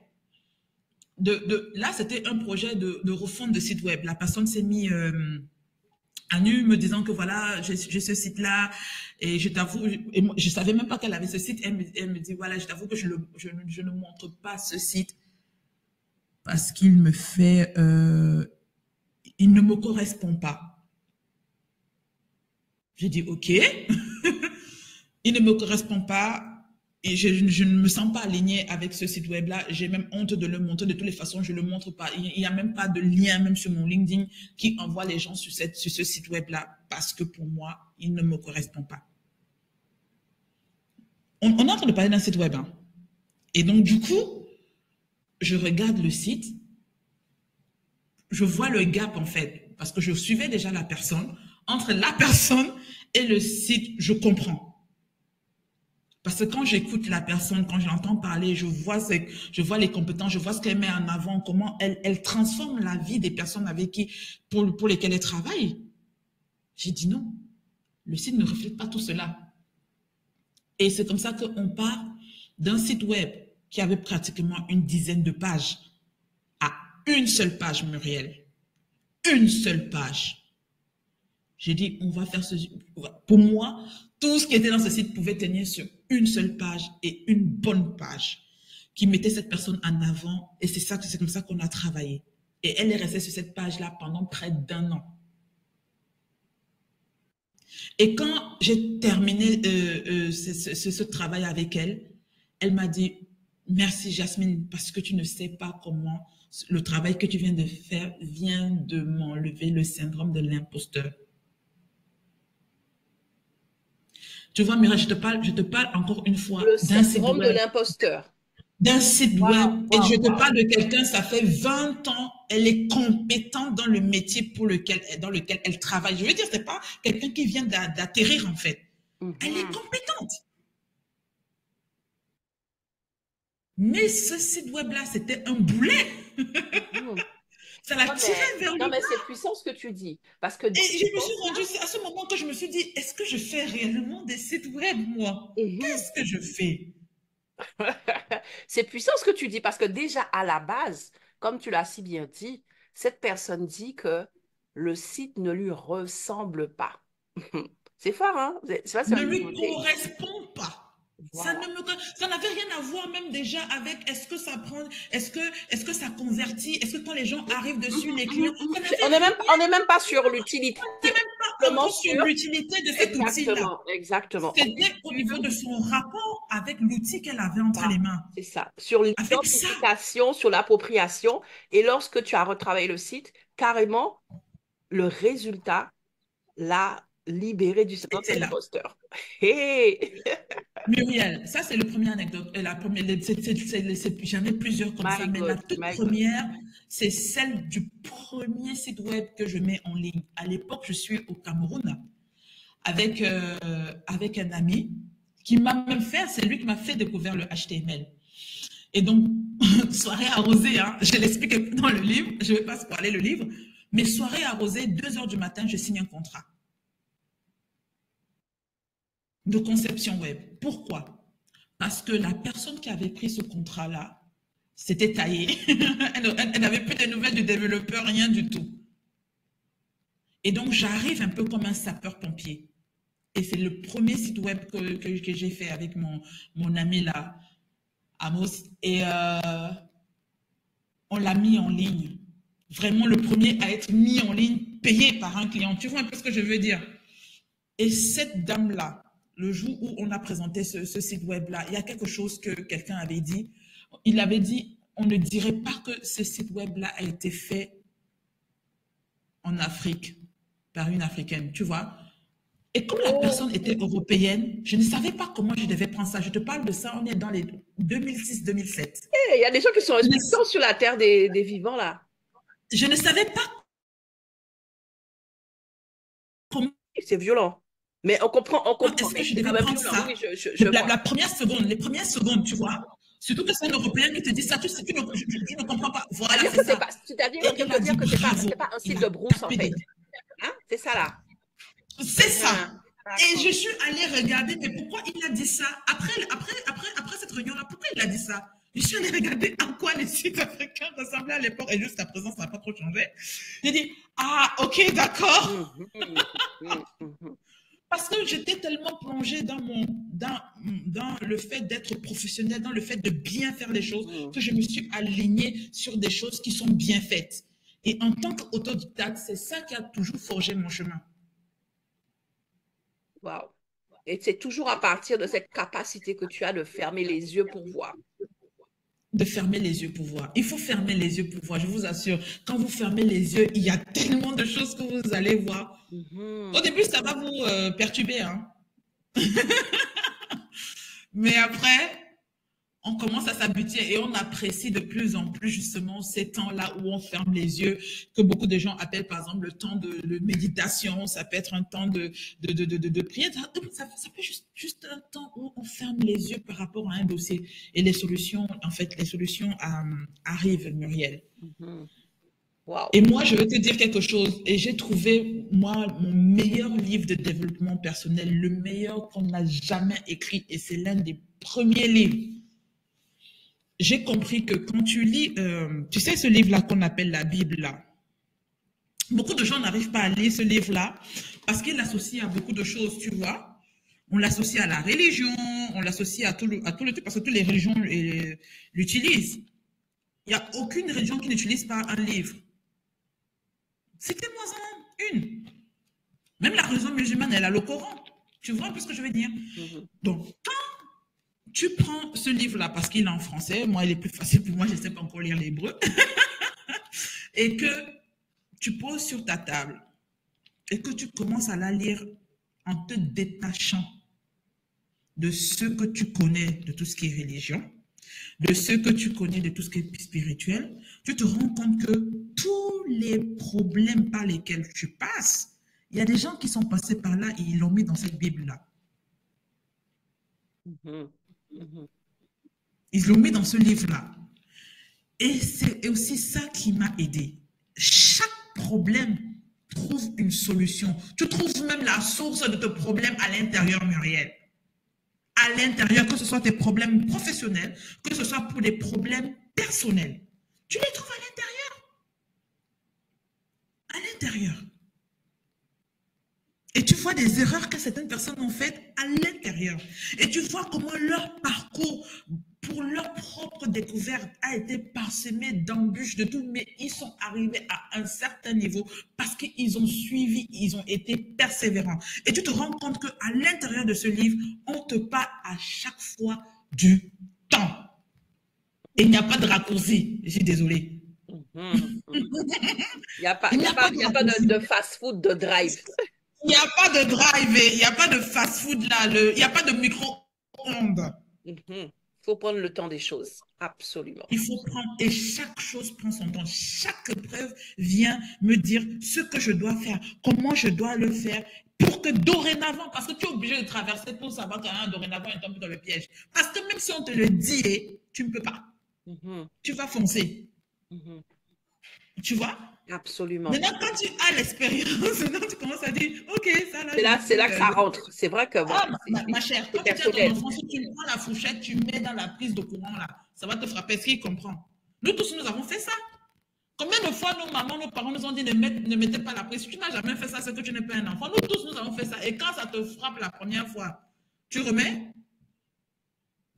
Là, c'était un projet de refonte de site web. La personne s'est mise à nu, me disant que voilà, j'ai ce site-là, et je t'avoue, et moi, je savais même pas qu'elle avait ce site. Elle me dit, voilà, je t'avoue que je ne montre pas ce site parce qu'il me fait, il ne me correspond pas. J'ai dit, ok, il ne me correspond pas. Et je ne me sens pas alignée avec ce site web-là. J'ai même honte de le montrer. De toutes les façons, je ne le montre pas. Il n'y a même pas de lien, même sur mon LinkedIn, qui envoie les gens sur ce site web-là. Parce que pour moi, il ne me correspond pas. On est en train de parler d'un site web. Hein. Et donc, du coup, je regarde le site. Je vois le gap, en fait. Parce que je suivais déjà la personne. Entre la personne et le site, je comprends. Parce que quand j'écoute la personne, quand je l'entends parler, je vois les compétences, je vois ce qu'elle met en avant, comment elle transforme la vie des personnes avec qui, pour lesquelles elle travaille. J'ai dit non, le site ne reflète pas tout cela. Et c'est comme ça qu'on part d'un site web qui avait pratiquement une dizaine de pages à une seule page, Muriel. Une seule page. J'ai dit, on va faire ce... Pour moi, tout ce qui était dans ce site pouvait tenir sur une seule page et une bonne page qui mettait cette personne en avant. Et c'est comme ça qu'on a travaillé. Et elle est restée sur cette page-là pendant près d'un an. Et quand j'ai terminé ce travail avec elle, elle m'a dit, merci Jasmine, parce que tu ne sais pas comment le travail que tu viens de faire vient de m'enlever le syndrome de l'imposteur. Tu vois, Mira, je te parle encore une fois Le syndrome de l'imposteur. d'un site web, Waouh, et waouh, je te waouh. parle de quelqu'un, ça fait 20 ans, elle est compétente dans le métier dans lequel elle travaille. Je veux dire, c'est pas quelqu'un qui vient d'atterrir, en fait. Elle est Mhm, compétente. Mais ce site web-là, c'était un boulet. mhm. Ça la Non, tirait vers non, le mais bas. c'est puissant ce que tu dis. Parce que dans Et je ce me suis poste-là, rendue, c'est à ce moment que je me suis dit, est-ce que je fais réellement des sites web, moi? mhm. Qu'est-ce que je fais? C'est puissant ce que tu dis. Parce que déjà, à la base, comme tu l'as si bien dit, cette personne dit que le site ne lui ressemble pas. C'est fort, hein? C'est Ne une lui nouveauté. correspond pas. Voilà. Ça n'avait rien à voir même déjà avec est-ce que ça prend, est-ce que ça convertit, est-ce que quand les gens arrivent dessus, Mhm, les clients, mhm, mhm. ça n'avait rien On n'est même pas sur l'utilité, simplement encore sur sur. l'utilité de cet outil-là. Exactement, exactement. On est C'était au niveau sur. de son rapport avec l'outil qu'elle avait entre Voilà, les mains. c'est ça. Sur Avec ça, l'identification, sur l'appropriation. Et lorsque tu as retravaillé le site, carrément, le résultat l'a libéré du syndrome de c'était là. l'imposteur. Hey! Muriel, ça c'est le premier anecdote. La première, j'en ai plusieurs comme ça, My mais la God, toute my God. première, c'est celle du premier site web que je mets en ligne. À l'époque, je suis au Cameroun avec un ami qui m'a même fait, c'est lui qui m'a fait découvrir le HTML. Et donc, soirée arrosée, hein, je l'explique dans le livre, je ne vais pas spoiler le livre, mais soirée arrosée, 2 heures du matin, je signe un contrat de conception web. Pourquoi? Parce que la personne qui avait pris ce contrat-là, c'était taillé. Elle n'avait plus de nouvelles du développeur, rien du tout. Et donc, j'arrive un peu comme un sapeur-pompier. Et c'est le premier site web que j'ai fait avec mon ami là, Amos. Et on l'a mis en ligne. Vraiment le premier à être mis en ligne, payé par un client. Tu vois un peu ce que je veux dire? Et cette dame-là, le jour où on a présenté ce site web-là, il y a quelque chose que quelqu'un avait dit. Il avait dit, on ne dirait pas que ce site web-là a été fait en Afrique par une Africaine, tu vois. Et comme la Oh! personne était européenne, je ne savais pas comment je devais prendre ça. Je te parle de ça, on est dans les 2006-2007. Hey, il y a des gens qui sont puissants sur la terre des vivants, là. Je ne savais pas comment C'est violent. Mais on comprend, est-ce que mais je c'est quand devais même prendre violent. Oui, ça. je vois. La première seconde, les premières secondes, tu vois. Surtout que c'est un Européen qui te dit ça, tu ne comprends pas. Voilà, C'est-à-dire c'est que c'est ça. pas, c'est-à-dire en Et train il de a dire dit que bravo. c'est pas un Il site a de brousse, en tapé fait. dedans. Hein? C'est ça, là. C'est Uhum. ça. Et D'accord. je suis allée regarder, mais pourquoi il a dit ça après cette réunion-là, pourquoi il a dit ça? Je suis allée regarder à quoi les sites africains ressemblaient à l'époque, et jusqu'à présent, ça n'a pas trop changé. J'ai dit, ah, ok, d'accord. Mhm, mhm, mhm. Parce que j'étais tellement plongée dans le fait d'être professionnelle, dans le fait de bien faire les choses, Mhm. que je me suis alignée sur des choses qui sont bien faites. Et en tant qu'autodidacte, c'est ça qui a toujours forgé mon chemin. Wow. Et c'est toujours à partir de cette capacité que tu as de fermer les yeux pour voir. De fermer les yeux pour voir. Il faut fermer les yeux pour voir, je vous assure. Quand vous fermez les yeux, il y a tellement de choses que vous allez voir. Au Mhm. début, ça va vous perturber, hein. Mais après, on commence à s'habituer et on apprécie de plus en plus justement ces temps-là où on ferme les yeux, que beaucoup de gens appellent par exemple le temps de méditation, ça peut être un temps de prière, ça peut juste un temps où on ferme les yeux par rapport à un dossier et les solutions, en fait, les solutions arrivent, Muriel. Mhm. Wow. Et moi, je vais te dire quelque chose, et j'ai trouvé, moi, mon meilleur livre de développement personnel, le meilleur qu'on n'a jamais écrit, et c'est l'un des premiers livres. J'ai compris que quand tu lis, tu sais ce livre-là qu'on appelle la Bible, là, beaucoup de gens n'arrivent pas à lire ce livre-là parce qu'il l'associe à beaucoup de choses, tu vois. On l'associe à la religion, on l'associe à tout le truc, parce que toutes les religions l'utilisent. Il n'y a aucune religion qui n'utilise pas un livre. C'était moi une. Même la religion musulmane, elle a le Coran. Tu vois un peu ce que je veux dire? Mhm. Donc, tu prends ce livre-là parce qu'il est en français. Moi, il est plus facile pour moi, je ne sais pas encore lire l'hébreu. Et que tu poses sur ta table et que tu commences à la lire en te détachant de ce que tu connais de tout ce qui est religion, de ce que tu connais de tout ce qui est spirituel, tu te rends compte que tous les problèmes par lesquels tu passes, il y a des gens qui sont passés par là et ils l'ont mis dans cette Bible-là. Mhm. Mhm. Ils l'ont mis dans ce livre-là. Et c'est aussi ça qui m'a aidé. Chaque problème trouve une solution. Tu trouves même la source de tes problèmes à l'intérieur, Muriel. À l'intérieur, que ce soit tes problèmes professionnels, que ce soit pour des problèmes personnels. Tu les trouves à l'intérieur. À l'intérieur. Et tu vois des erreurs que certaines personnes ont faites à l'intérieur. Et tu vois comment leur parcours pour leur propre découverte a été parsemé d'embûches, de tout, mais ils sont arrivés à un certain niveau parce qu'ils ont suivi, ils ont été persévérants. Et tu te rends compte qu'à l'intérieur de ce livre, on te parle à chaque fois du temps. Et il n'y a pas de raccourci. Je suis désolée. Mhm. Il n'y a pas, Il il y n'y a a pas, pas de il y a pas raccourci. de fast-food, de drive. Il n'y a pas de drive, il n'y a pas de fast-food là, il n'y a pas de micro-ondes. Mhm. Faut prendre le temps des choses. Absolument. Il faut prendre, et chaque chose prend son temps. Chaque épreuve vient me dire ce que je dois faire, comment je dois le faire, pour que dorénavant, parce que tu es obligé de traverser pour savoir qu'un dorénavant est tombé dans le piège. Parce que même si on te le dit, tu ne peux pas. Mhm. Tu vas foncer. Mhm. Tu vois? Absolument. Maintenant, quand tu as l'expérience, maintenant tu commences à dire, ok, ça là, C'est là que ça rentre. C'est vrai que bon, Ah, ma chère, c'est quand tu dis à ton personnel. enfant, si tu prends la fourchette, tu mets dans la prise de courant là, ça va te frapper, est-ce qu'il comprend? Nous tous, nous avons fait ça. Combien de fois nos mamans, nos parents nous ont dit ne mettez pas la prise. Si tu n'as jamais fait ça, c'est que tu n'es pas un enfant. Nous tous, nous avons fait ça. Et quand ça te frappe la première fois, tu remets?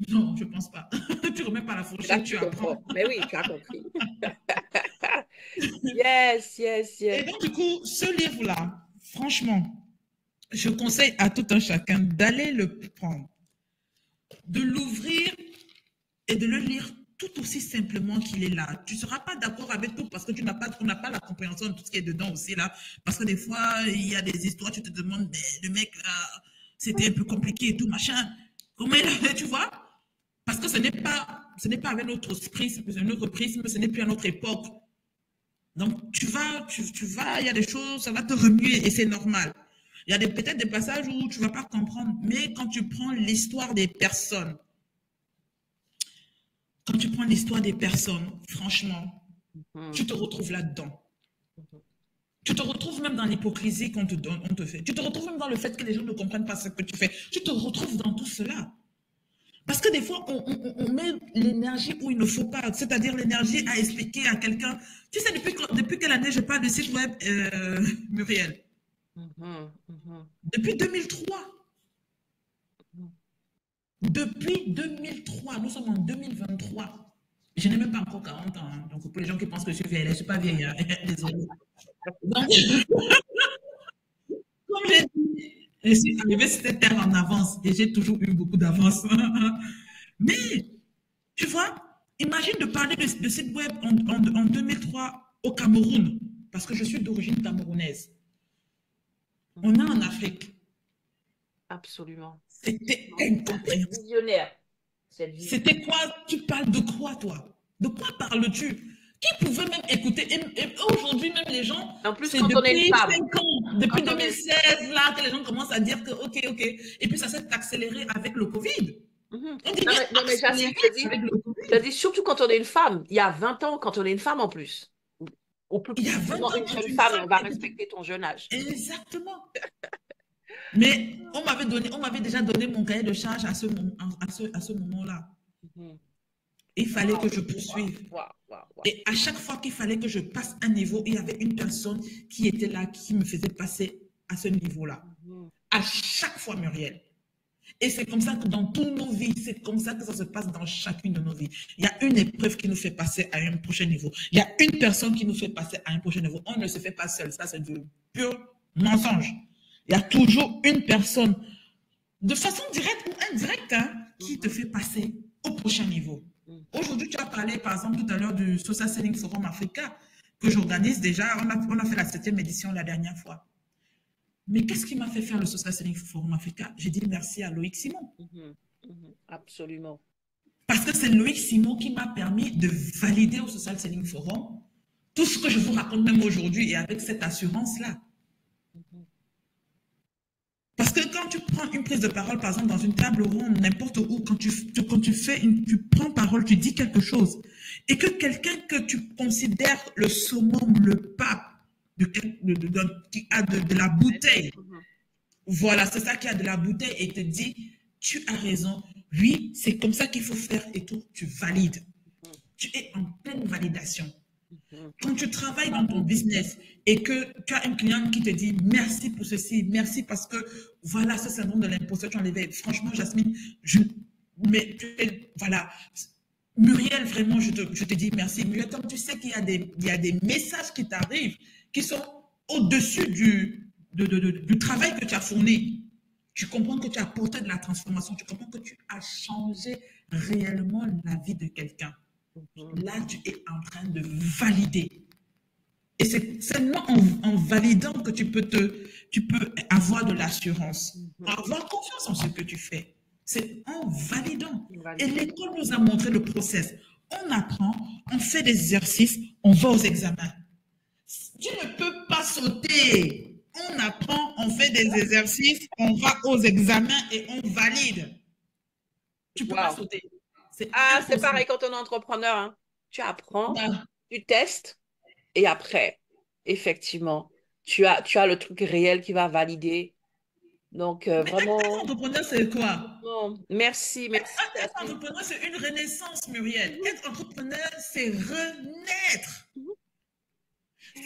Non, je ne pense pas. Tu remets pas la C'est là fourchette, que tu tu apprends. comprends. Mais oui, tu as compris. Yes, yes, Et yes. donc, du coup, ce livre-là, franchement, je conseille à tout un chacun d'aller le prendre, de l'ouvrir et de le lire tout aussi simplement qu'il est là. Tu ne seras pas d'accord avec tout parce que on n'a pas la compréhension de tout ce qui est dedans aussi là. Parce que des fois, il y a des histoires, tu te demandes, mais le mec, c'était un peu compliqué et tout, machin. Comment il a, tu vois? Parce que ce n'est pas avec notre prisme, ce n'est plus à notre époque. Donc, tu vas, il y a des choses, ça va te remuer et c'est normal. Il y a peut-être des passages où tu ne vas pas comprendre, mais quand tu prends l'histoire des personnes, quand tu prends l'histoire des personnes, franchement, Mhm. tu te retrouves là-dedans. Mhm. Tu te retrouves même dans l'hypocrisie qu'on te donne, on te fait. Tu te retrouves même dans le fait que les gens ne comprennent pas ce que tu fais. Tu te retrouves dans tout cela. Parce que des fois, on met l'énergie où il ne faut pas. C'est-à-dire l'énergie à expliquer à quelqu'un. Tu sais, depuis quelle année je parle de site web, Muriel? Mhm. Mhm. Depuis 2003. Mhm. Depuis 2003. Nous sommes en 2023. Je n'ai même pas encore 40 ans. Hein. Donc, pour les gens qui pensent que je suis vieille, je ne suis pas vieille. Hein. Désolée. Donc, comme j'ai dit, je suis arrivée sur cette terre en avance et j'ai toujours eu beaucoup d'avance. Mais, tu vois, imagine de parler de site web en 2003 au Cameroun, parce que je suis d'origine camerounaise. On est en Afrique. Absolument. C'était Cette incompréhensible. visionnaire. Cette vision. C'était quoi? Tu parles de quoi, toi? De quoi parles-tu? Qui pouvait même écouter? Et aujourd'hui, même les gens, En plus, c'est quand on est une depuis femme, 5 ans, depuis quand on est... 2016, là, que les gens commencent à dire que, ok, ok. Et puis, ça s'est accéléré avec le Covid. Mhm. On dirait Non, mais accéléré Jasmine, je te dis, avec le je te Covid. dis, surtout quand on est une femme, il y a 20 ans, quand on est une femme en plus, on peut Il y plus a 20 vraiment ans une que tu jeune es une femme et femme on va et que tu... respecter ton jeune âge. Exactement. Mais on m'avait déjà donné mon cahier de charge à ce moment-là. Mhm. Il fallait que Waouh, je waouh, poursuive. waouh, waouh, waouh. Et à chaque fois qu'il fallait que je passe un niveau, il y avait une personne qui était là, qui me faisait passer à ce niveau-là. Mhm. À chaque fois, Muriel. Et c'est comme ça que dans toutes nos vies, c'est comme ça que ça se passe dans chacune de nos vies. Il y a une épreuve qui nous fait passer à un prochain niveau. Il y a une personne qui nous fait passer à un prochain niveau. On ne se fait pas seul. Ça, c'est du pur mensonge. Il y a toujours une personne, de façon directe ou indirecte, hein, qui te Mhm. fait passer au prochain niveau. Mhm. Aujourd'hui, tu as parlé, par exemple, tout à l'heure du Social Selling Forum Africa que j'organise déjà. On a fait la 7e édition la dernière fois. Mais qu'est-ce qui m'a fait faire le Social Selling Forum Africa? J'ai dit merci à Loïc Simon. Absolument. Parce que c'est Loïc Simon qui m'a permis de valider au Social Selling Forum tout ce que je vous raconte même aujourd'hui et avec cette assurance-là. Mhm. Parce que quand tu prends une prise de parole, par exemple, dans une table ronde, n'importe où, quand tu tu prends parole, tu dis quelque chose, et que quelqu'un que tu considères le summum, le pape, qui a de la bouteille, Mhm. voilà, c'est ça qui a de la bouteille, et te dit, tu as raison, oui, c'est comme ça qu'il faut faire, et tout, tu valides. Tu es en pleine validation. Mhm. Quand tu travailles dans ton business et que tu as un client qui te dit merci pour ceci, merci parce que voilà, ce syndrome de l'imposteur, tu enlevé. Franchement, Jasmine, mais voilà. Muriel, vraiment, je te dis merci. Muriel, comme tu sais qu'il y a il y a des messages qui t'arrivent qui sont au-dessus du travail que tu as fourni. Tu comprends que tu as apporté de la transformation, tu comprends que tu as changé réellement la vie de quelqu'un. Mhm. Là, tu es en train de valider. Et c'est seulement en validant que tu peux avoir de l'assurance, Mhm. avoir confiance en ce que tu fais. C'est en validant. Et Validé. l'école nous a montré le process. On apprend, on fait des exercices, on va aux examens. Tu ne peux pas sauter. On apprend, on fait des exercices, on va aux examens et on valide. Tu ne peux pas Wow. sauter. C'est Ah, c'est impossible. pareil quand on est entrepreneur, hein. Tu apprends, Bah, tu testes, et après, effectivement, tu as le truc réel qui va valider. Donc, mais être vraiment, entrepreneur, c'est quoi? non, merci, merci, Être Jasmine. entrepreneur, c'est une renaissance, Muriel. Mhm. Être entrepreneur, c'est renaître. Mhm.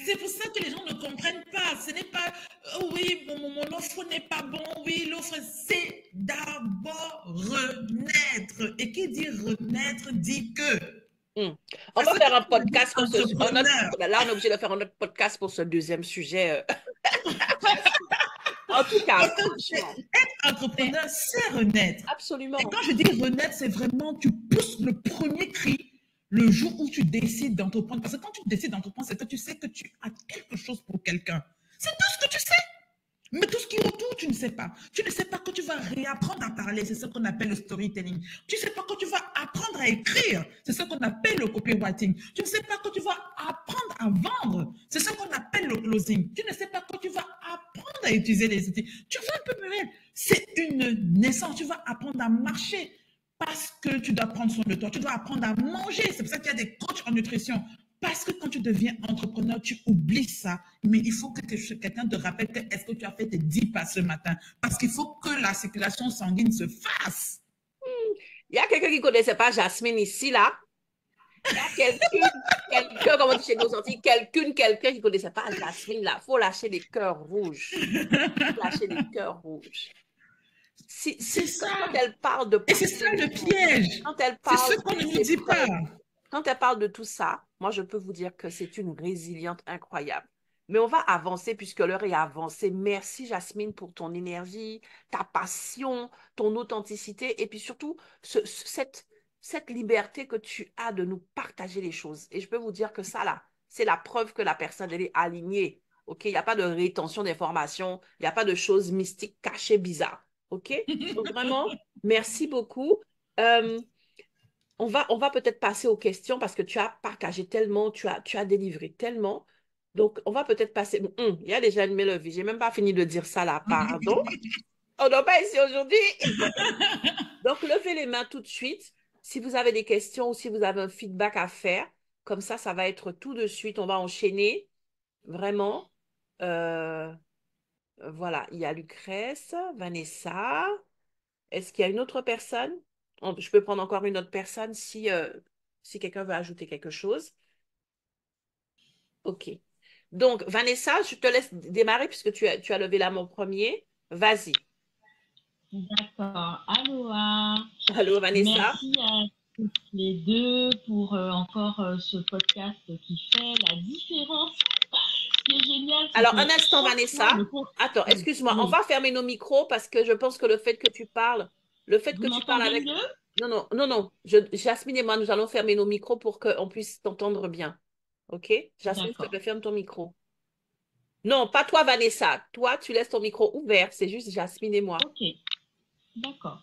C'est pour ça que les gens ne comprennent pas. Ce n'est pas, oh oui, mon offre n'est pas bon. Oui, l'offre, c'est d'abord renaître. Et qui dit renaître dit que. Hmm. On va Parce que faire un quand on dit podcast pour ce... entrepreneur, Là, on est obligé de faire un autre podcast pour ce deuxième sujet. Jasmine. En tout cas, parce que franchement, être c'est entrepreneur, c'est renaître. Et absolument. quand je dis renaître, c'est vraiment, tu pousses le premier cri le jour où tu décides d'entreprendre. Parce que quand tu décides d'entreprendre, c'est que tu sais que tu as quelque chose pour quelqu'un. C'est tout ce que tu sais. Mais tout ce qui est autour, tu ne sais pas. Tu ne sais pas que tu vas réapprendre à parler. C'est ce qu'on appelle le storytelling. Tu ne sais pas que tu vas apprendre à écrire. C'est ce qu'on appelle le copywriting. Tu ne sais pas que tu vas apprendre à vendre. C'est ce qu'on appelle le closing. Tu ne sais pas que tu vas apprendre à utiliser les outils. Tu vois un peu, Muriel, c'est une naissance. Tu vas apprendre à marcher parce que tu dois prendre soin de toi. Tu dois apprendre à manger. C'est pour ça qu'il y a des coachs en nutrition. Parce que quand tu deviens entrepreneur, tu oublies ça. Mais il faut que quelqu'un te rappelle que est-ce que tu as fait tes 10 pas ce matin. Parce qu'il faut que la circulation sanguine se fasse. Il y a quelqu'un qui ne connaissait pas Jasmine ici, là. Il y a quelqu'un, comme on dit chez nos Antilles, quelqu'un qui ne connaissait pas Jasmine, là. Il faut lâcher les cœurs rouges. Lâcher les cœurs rouges. C'est ça. Quand elle parle de Et c'est ça partager les le choses, piège. quand elle C'est parle ce qu'on de ne nous ses dit pas. preuves, quand elle parle de tout ça, moi, je peux vous dire que c'est une résiliente incroyable. Mais on va avancer puisque l'heure est avancée. Merci, Jasmine, pour ton énergie, ta passion, ton authenticité et puis surtout cette liberté que tu as de nous partager les choses. Et je peux vous dire que ça, là, c'est la preuve que la personne, elle est alignée. OK? Il n'y a pas de rétention d'informations, il n'y a pas de choses mystiques cachées bizarres. OK? Donc, vraiment, merci beaucoup. Euh, on va peut-être passer aux questions parce que tu as partagé tellement, tu as délivré tellement. Donc, on va peut-être passer. Il y a déjà une mail levée. J'ai même pas fini de dire ça là. Pardon. On n'est pas ici aujourd'hui. Donc, levez les mains tout de suite. Si vous avez des questions ou si vous avez un feedback à faire, comme ça va être tout de suite. On va enchaîner. Vraiment. Euh, voilà. Il y a Lucrèce, Vanessa. Est-ce qu'il y a une autre personne? Je peux prendre encore une autre personne si quelqu'un veut ajouter quelque chose. OK. Donc, Vanessa, je te laisse démarrer puisque tu as levé la main en premier. Vas-y. D'accord. Aloha. Allô, Vanessa. Merci à toutes les deux pour encore ce podcast qui fait la différence. Ce qui est génial, c'est Alors, un que instant, chaque mois, Vanessa. le cours... Attends, Oui, excuse-moi. On oui. va fermer nos micros parce que je pense que le fait Vous que tu parles m'entendez avec... mieux? Non, non, non, non. Jasmine et moi, nous allons fermer nos micros pour qu'on puisse t'entendre bien. OK? Jasmine, s'il te D'accord. plaît, ferme ton micro. Non, pas toi, Vanessa. Toi, tu laisses ton micro ouvert. C'est juste Jasmine et moi. Ok, d'accord.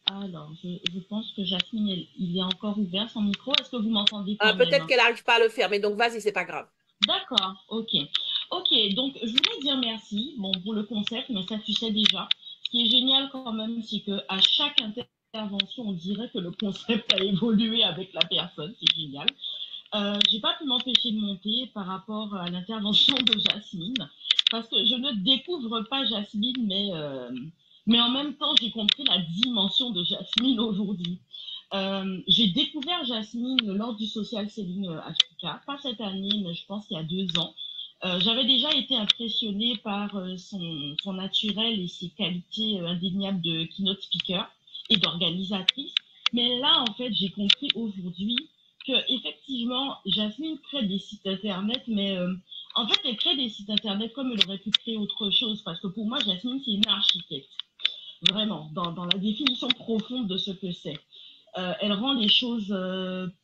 Alors, je pense que Jasmine, il est encore ouvert son micro. Est-ce que vous m'entendez quand même? Peut-être qu'elle n'arrive pas à le faire, mais donc vas-y, c'est pas grave. D'accord, ok. Ok, donc je voulais dire merci, bon, pour le concept, mais ça tu sais déjà. Ce qui est génial quand même, c'est que à chaque intervention, on dirait que le concept a évolué avec la personne, c'est génial. J'ai pas pu m'empêcher de monter par rapport à l'intervention de Jasmine, parce que je ne découvre pas Jasmine, mais en même temps, j'ai compris la dimension de Jasmine aujourd'hui. J'ai découvert Jasmine lors du Social Selling Africa, pas cette année, mais je pense qu'il y a 2 ans. J'avais déjà été impressionnée par son naturel et ses qualités indéniables de keynote speaker et d'organisatrice. Mais là, en fait, j'ai compris aujourd'hui que effectivement, Jasmine crée des sites internet, mais en fait, elle crée des sites internet comme elle aurait pu créer autre chose. Parce que pour moi, Jasmine, c'est une architecte, vraiment, dans la définition profonde de ce que c'est. Elle rend les choses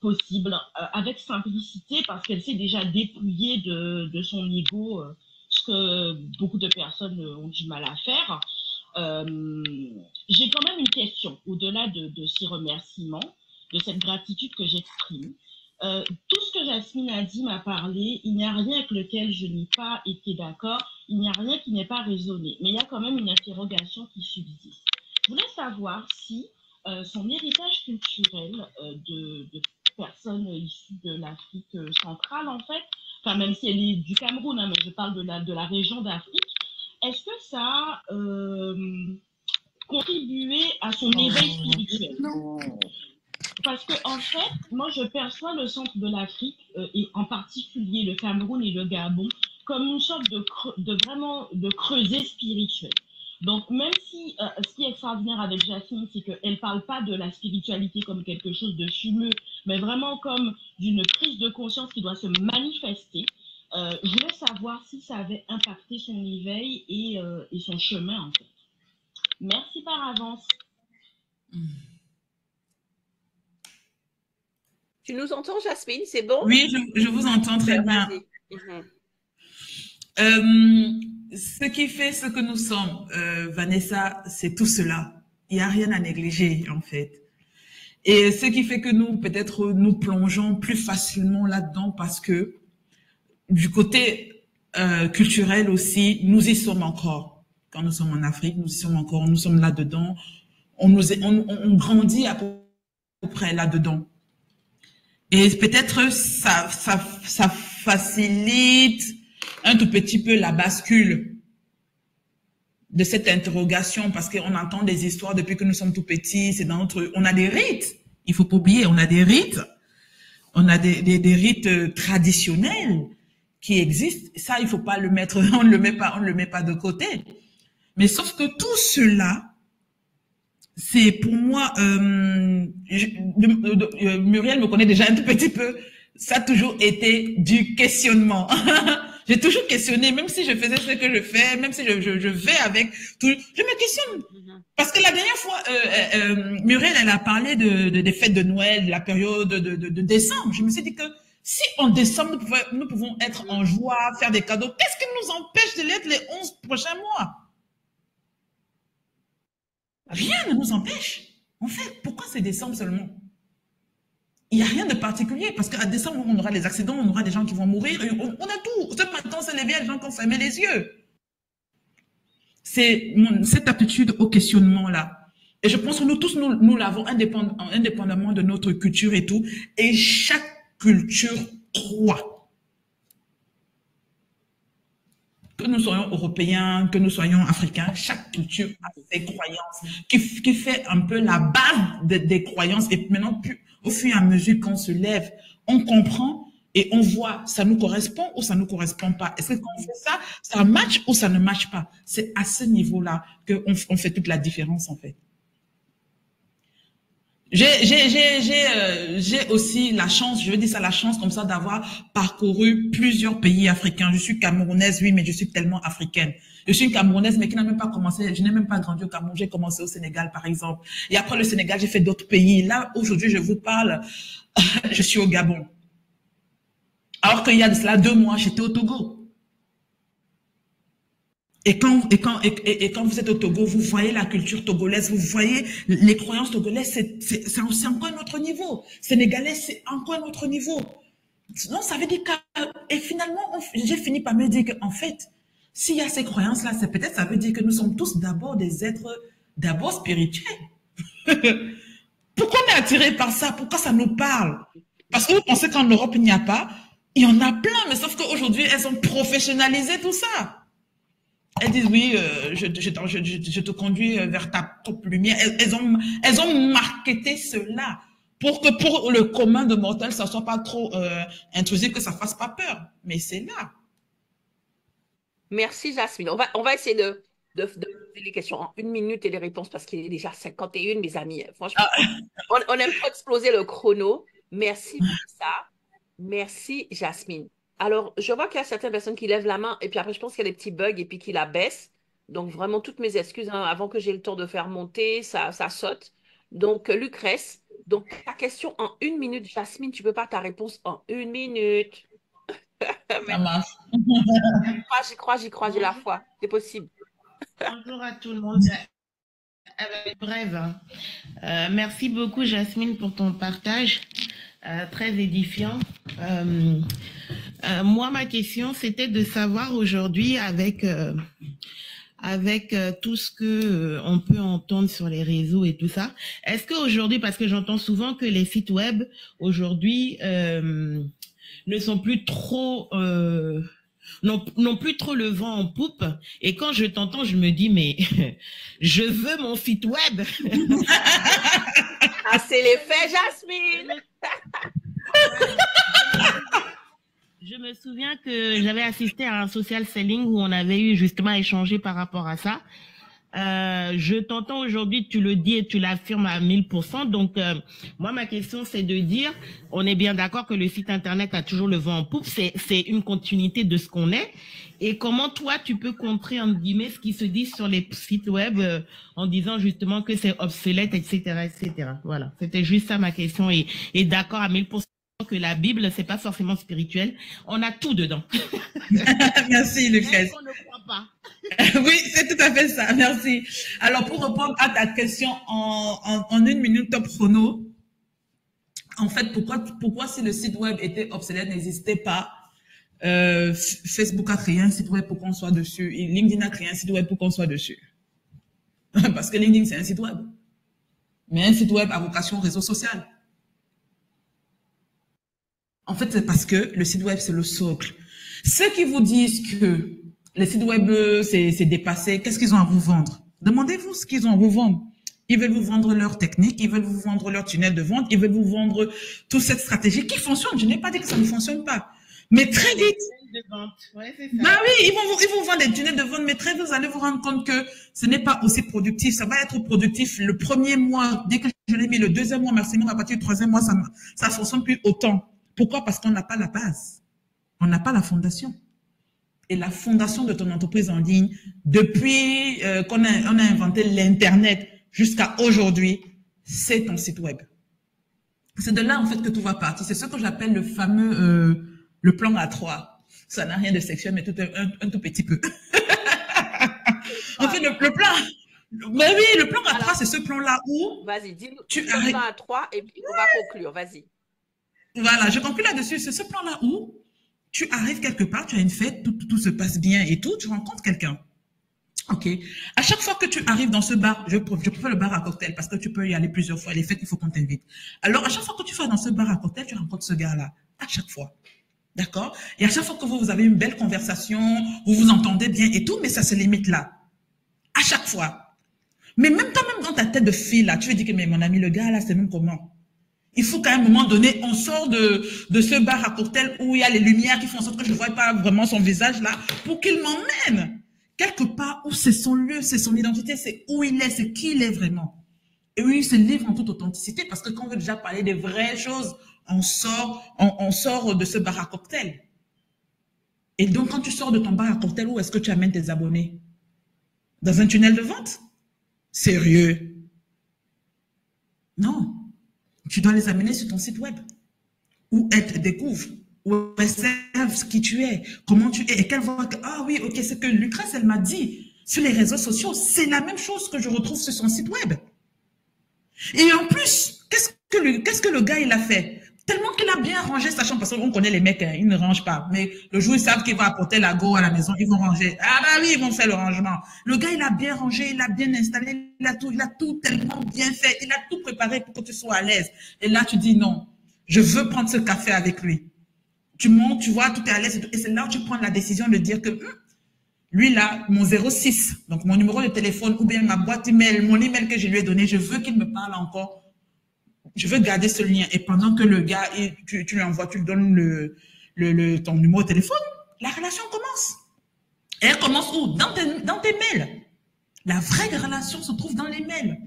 possibles avec simplicité parce qu'elle s'est déjà dépouillée de son ego, ce que beaucoup de personnes ont du mal à faire. J'ai quand même une question, au-delà de ces remerciements, de cette gratitude que j'exprime. Tout ce que Jasmine a dit m'a parlé, il n'y a rien avec lequel je n'ai pas été d'accord, il n'y a rien qui n'ait pas résonné, mais il y a quand même une interrogation qui subsiste. Je voulais savoir si son héritage culturel de personnes issues de l'Afrique centrale, en fait, enfin même si elle est du Cameroun, hein, mais je parle de la région d'Afrique, est-ce que ça a contribué à son éveil spirituel? Parce que en fait, moi je perçois le centre de l'Afrique et en particulier le Cameroun et le Gabon comme une sorte vraiment de creuset spirituel. Donc même si ce qui est extraordinaire avec Jasmine, c'est qu'elle ne parle pas de la spiritualité comme quelque chose de fumeux, mais vraiment comme d'une prise de conscience qui doit se manifester. Je voulais savoir si ça avait impacté son éveil et son chemin en fait. Merci par avance. Tu nous entends, Jasmine? C'est bon? Oui, je vous entends très bien. Vas-y. Mhm. Ce qui fait ce que nous sommes, Vanessa, c'est tout cela. Il n'y a rien à négliger, en fait. Et ce qui fait que nous, peut-être, nous plongeons plus facilement là-dedans parce que du côté culturel aussi, nous y sommes encore. Quand nous sommes en Afrique, nous y sommes encore, nous sommes là-dedans. On grandit à peu près là-dedans. Et peut-être ça facilite un tout petit peu la bascule de cette interrogation parce qu'on entend des histoires depuis que nous sommes tout petits. C'est dans notre, on a des rites. Il faut pas oublier, on a des rites. On a des rites traditionnels qui existent. Ça, il faut pas le mettre, on ne le met pas de côté. Mais sauf que tout cela, c'est pour moi, Muriel me connaît déjà un tout petit peu, ça a toujours été du questionnement. J'ai toujours questionné, même si je faisais ce que je fais, même si je vais avec tout, je me questionne. Parce que la dernière fois, Muriel, elle a parlé des fêtes de Noël, de la période de décembre. Je me suis dit que si en décembre, nous pouvons être en joie, faire des cadeaux, qu'est-ce qui nous empêche de l'être les 11 prochains mois? Rien ne nous empêche. En fait, pourquoi c'est décembre seulement? Il n'y a rien de particulier parce qu'à décembre, on aura des accidents, on aura des gens qui vont mourir. On a tout. Ce matin, on s'est levé, il y a des gens qui ont fermé les yeux. C'est cette aptitude au questionnement-là. Et je pense que nous tous, nous l'avons indépendamment de notre culture et tout. Et chaque culture croit. Que nous soyons européens, que nous soyons africains, chaque culture a ses croyances, qui fait un peu la base des croyances. Et maintenant, au fur et à mesure qu'on se lève, on comprend et on voit, ça nous correspond ou ça ne nous correspond pas. Est-ce que quand on fait ça, ça match ou ça ne match pas? C'est à ce niveau-là qu'on fait toute la différence, en fait. J'ai aussi la chance, je veux dire ça, la chance comme ça d'avoir parcouru plusieurs pays africains. Je suis camerounaise, oui, mais je suis tellement africaine. Je suis une camerounaise, mais qui n'a même pas commencé, je n'ai même pas grandi au Cameroun, j'ai commencé au Sénégal, par exemple. Et après le Sénégal, j'ai fait d'autres pays. Là, aujourd'hui, je vous parle, je suis au Gabon. Alors qu'il y a de cela 2 mois, j'étais au Togo. Et quand vous êtes au Togo, vous voyez la culture togolaise, vous voyez les croyances togolaises, c'est encore un autre niveau. Sénégalais, c'est encore un autre niveau. Non, ça veut dire et finalement, j'ai fini par me dire qu'en fait, s'il y a ces croyances-là, c'est peut-être, ça veut dire que nous sommes tous d'abord des êtres, d'abord spirituels. Pourquoi on est attiré par ça? Pourquoi ça nous parle? Parce que vous pensez qu'en Europe, il n'y a pas? Il y en a plein, mais sauf qu'aujourd'hui, elles ont professionnalisé tout ça. Elles disent oui, je te conduis vers ta propre lumière. Elles ont marketé cela pour que pour le commun de mortels, ça ne soit pas trop intrusif, que ça ne fasse pas peur. Mais c'est là. Merci, Jasmine. On va essayer de poser les questions en 1 minute et les réponses parce qu'il est déjà 51, mes amis. Franchement, on aime pas exploser le chrono. Merci pour ça. Merci, Jasmine. Alors, je vois qu'il y a certaines personnes qui lèvent la main et puis après, je pense qu'il y a des petits bugs et puis qui la baissent. Donc, vraiment, toutes mes excuses, hein, avant que j'ai le temps de faire monter, ça saute. Donc, Lucrèce, donc ta question en 1 minute. Jasmine, tu peux pas ta réponse en 1 minute. Ça marche. J'y crois, j'ai la foi. C'est possible. Bonjour à tout le monde. Elle va être brève, hein. Merci beaucoup, Jasmine, pour ton partage, très édifiant. Moi, ma question, c'était de savoir aujourd'hui, avec tout ce que on peut entendre sur les réseaux et tout ça, est-ce qu'aujourd'hui, parce que j'entends souvent que les sites web aujourd'hui ne sont plus trop non plus trop le vent en poupe, et quand je t'entends, je me dis mais je veux mon site web. Ah, c'est l'effet, Jasmine. Je me souviens que j'avais assisté à un social selling où on avait eu justement à échanger par rapport à ça. Je t'entends aujourd'hui, tu le dis et tu l'affirmes à 1000%. Donc, moi, ma question, c'est de dire, on est bien d'accord que le site Internet a toujours le vent en poupe. C'est une continuité de ce qu'on est. Et comment, toi, tu peux contrer, entre guillemets, ce qui se dit sur les sites web en disant justement que c'est obsolète, etc., etc. Voilà. C'était juste ça ma question. Et d'accord à 1000% que la Bible, c'est pas forcément spirituel. On a tout dedans. Merci, Lucrèce. On ne croit pas. Oui, c'est tout à fait ça. Merci. Alors, pour répondre à ta question en 1 minute top chrono, en fait, pourquoi si le site web était obsolète, n'existait pas, Facebook a créé un site web pour qu'on soit dessus et LinkedIn a créé un site web pour qu'on soit dessus. Parce que LinkedIn, c'est un site web. Mais un site web à vocation réseau social. En fait, c'est parce que le site web, c'est le socle. Ceux qui vous disent que les sites web, c'est dépassé, qu'est-ce qu'ils ont à vous vendre? Demandez-vous ce qu'ils ont à vous vendre. Ils veulent vous vendre leur technique, ils veulent vous vendre leur tunnel de vente, ils veulent vous vendre toute cette stratégie qui fonctionne. Je n'ai pas dit que ça ne fonctionne pas. Mais très vite, ouais, c'est ça. bah oui, ils vont vous vendre des tunnels de vente, mais très vite, vous allez vous rendre compte que ce n'est pas aussi productif. Ça va être productif le premier mois, dès que je l'ai mis, le deuxième mois maximum, à partir du troisième mois, ça ne fonctionne plus autant. Pourquoi? Parce qu'on n'a pas la base. On n'a pas la fondation. Et la fondation de ton entreprise en ligne, depuis qu'on a inventé l'Internet jusqu'à aujourd'hui, c'est ton site web. C'est de là, en fait, que tout va partir. C'est ce que j'appelle le fameux le plan A3. Ça n'a rien de sexuel, mais un tout petit peu. En fait, le plan... Mais oui, le plan A3, c'est ce plan-là où... Vas-y, dis-nous le plan A3 et puis on va conclure. Vas-y. Voilà, je conclue là-dessus. C'est ce plan-là où tu arrives quelque part, tu as une fête, tout se passe bien et tout, tu rencontres quelqu'un. Ok. À chaque fois que tu arrives dans ce bar, je préfère le bar à cocktail parce que tu peux y aller plusieurs fois. Les fêtes, il faut qu'on t'invite. Alors, à chaque fois que tu vas dans ce bar à cocktail, tu rencontres ce gars-là. À chaque fois. D'accord? Et à chaque fois que vous avez une belle conversation, vous vous entendez bien et tout, mais ça se limite là. À chaque fois. Mais même toi-même dans ta tête de fille là, tu veux dire que mais mon ami, le gars là, c'est même comment? Il faut qu'à un moment donné, on sort de ce bar à cocktail où il y a les lumières qui font en sorte que je ne vois pas vraiment son visage là, pour qu'il m'emmène quelque part où c'est son lieu, c'est son identité, c'est où il est, c'est qui il est vraiment. Et oui, il se livre en toute authenticité parce que quand on veut déjà parler des vraies choses, on sort de ce bar à cocktail. Et donc, quand tu sors de ton bar à cocktail, où est-ce que tu amènes tes abonnés? Dans un tunnel de vente? Sérieux? Non. Tu dois les amener sur ton site web où elles te découvrent. observe qui tu es, comment tu es, et qu'elle voit que, ah oui, ok, c'est que Lucrèce, elle m'a dit sur les réseaux sociaux, c'est la même chose que je retrouve sur son site web. Et en plus, qu'est-ce que le gars, il a fait? Tellement qu'il a bien rangé sa chambre, parce qu'on connaît les mecs, hein, ils ne rangent pas. Mais le jour où ils savent qu'ils vont apporter la go à la maison, ils vont ranger. Ah bah oui, ils vont faire le rangement. Le gars, il a bien rangé, il a bien installé, il a tout tellement bien fait, il a tout préparé pour que tu sois à l'aise. Et là, tu dis non, je veux prendre ce café avec lui. Tu montes, tu vois, tout est à l'aise, et c'est là où tu prends la décision de dire que lui là, mon 06, donc mon numéro de téléphone ou bien ma boîte email, mon email que je lui ai donné, je veux qu'il me parle encore. Je veux garder ce lien. Et pendant que le gars, tu lui envoies, tu lui donnes ton numéro de téléphone, la relation commence. Et elle commence où? Dans tes mails. La vraie relation se trouve dans les mails.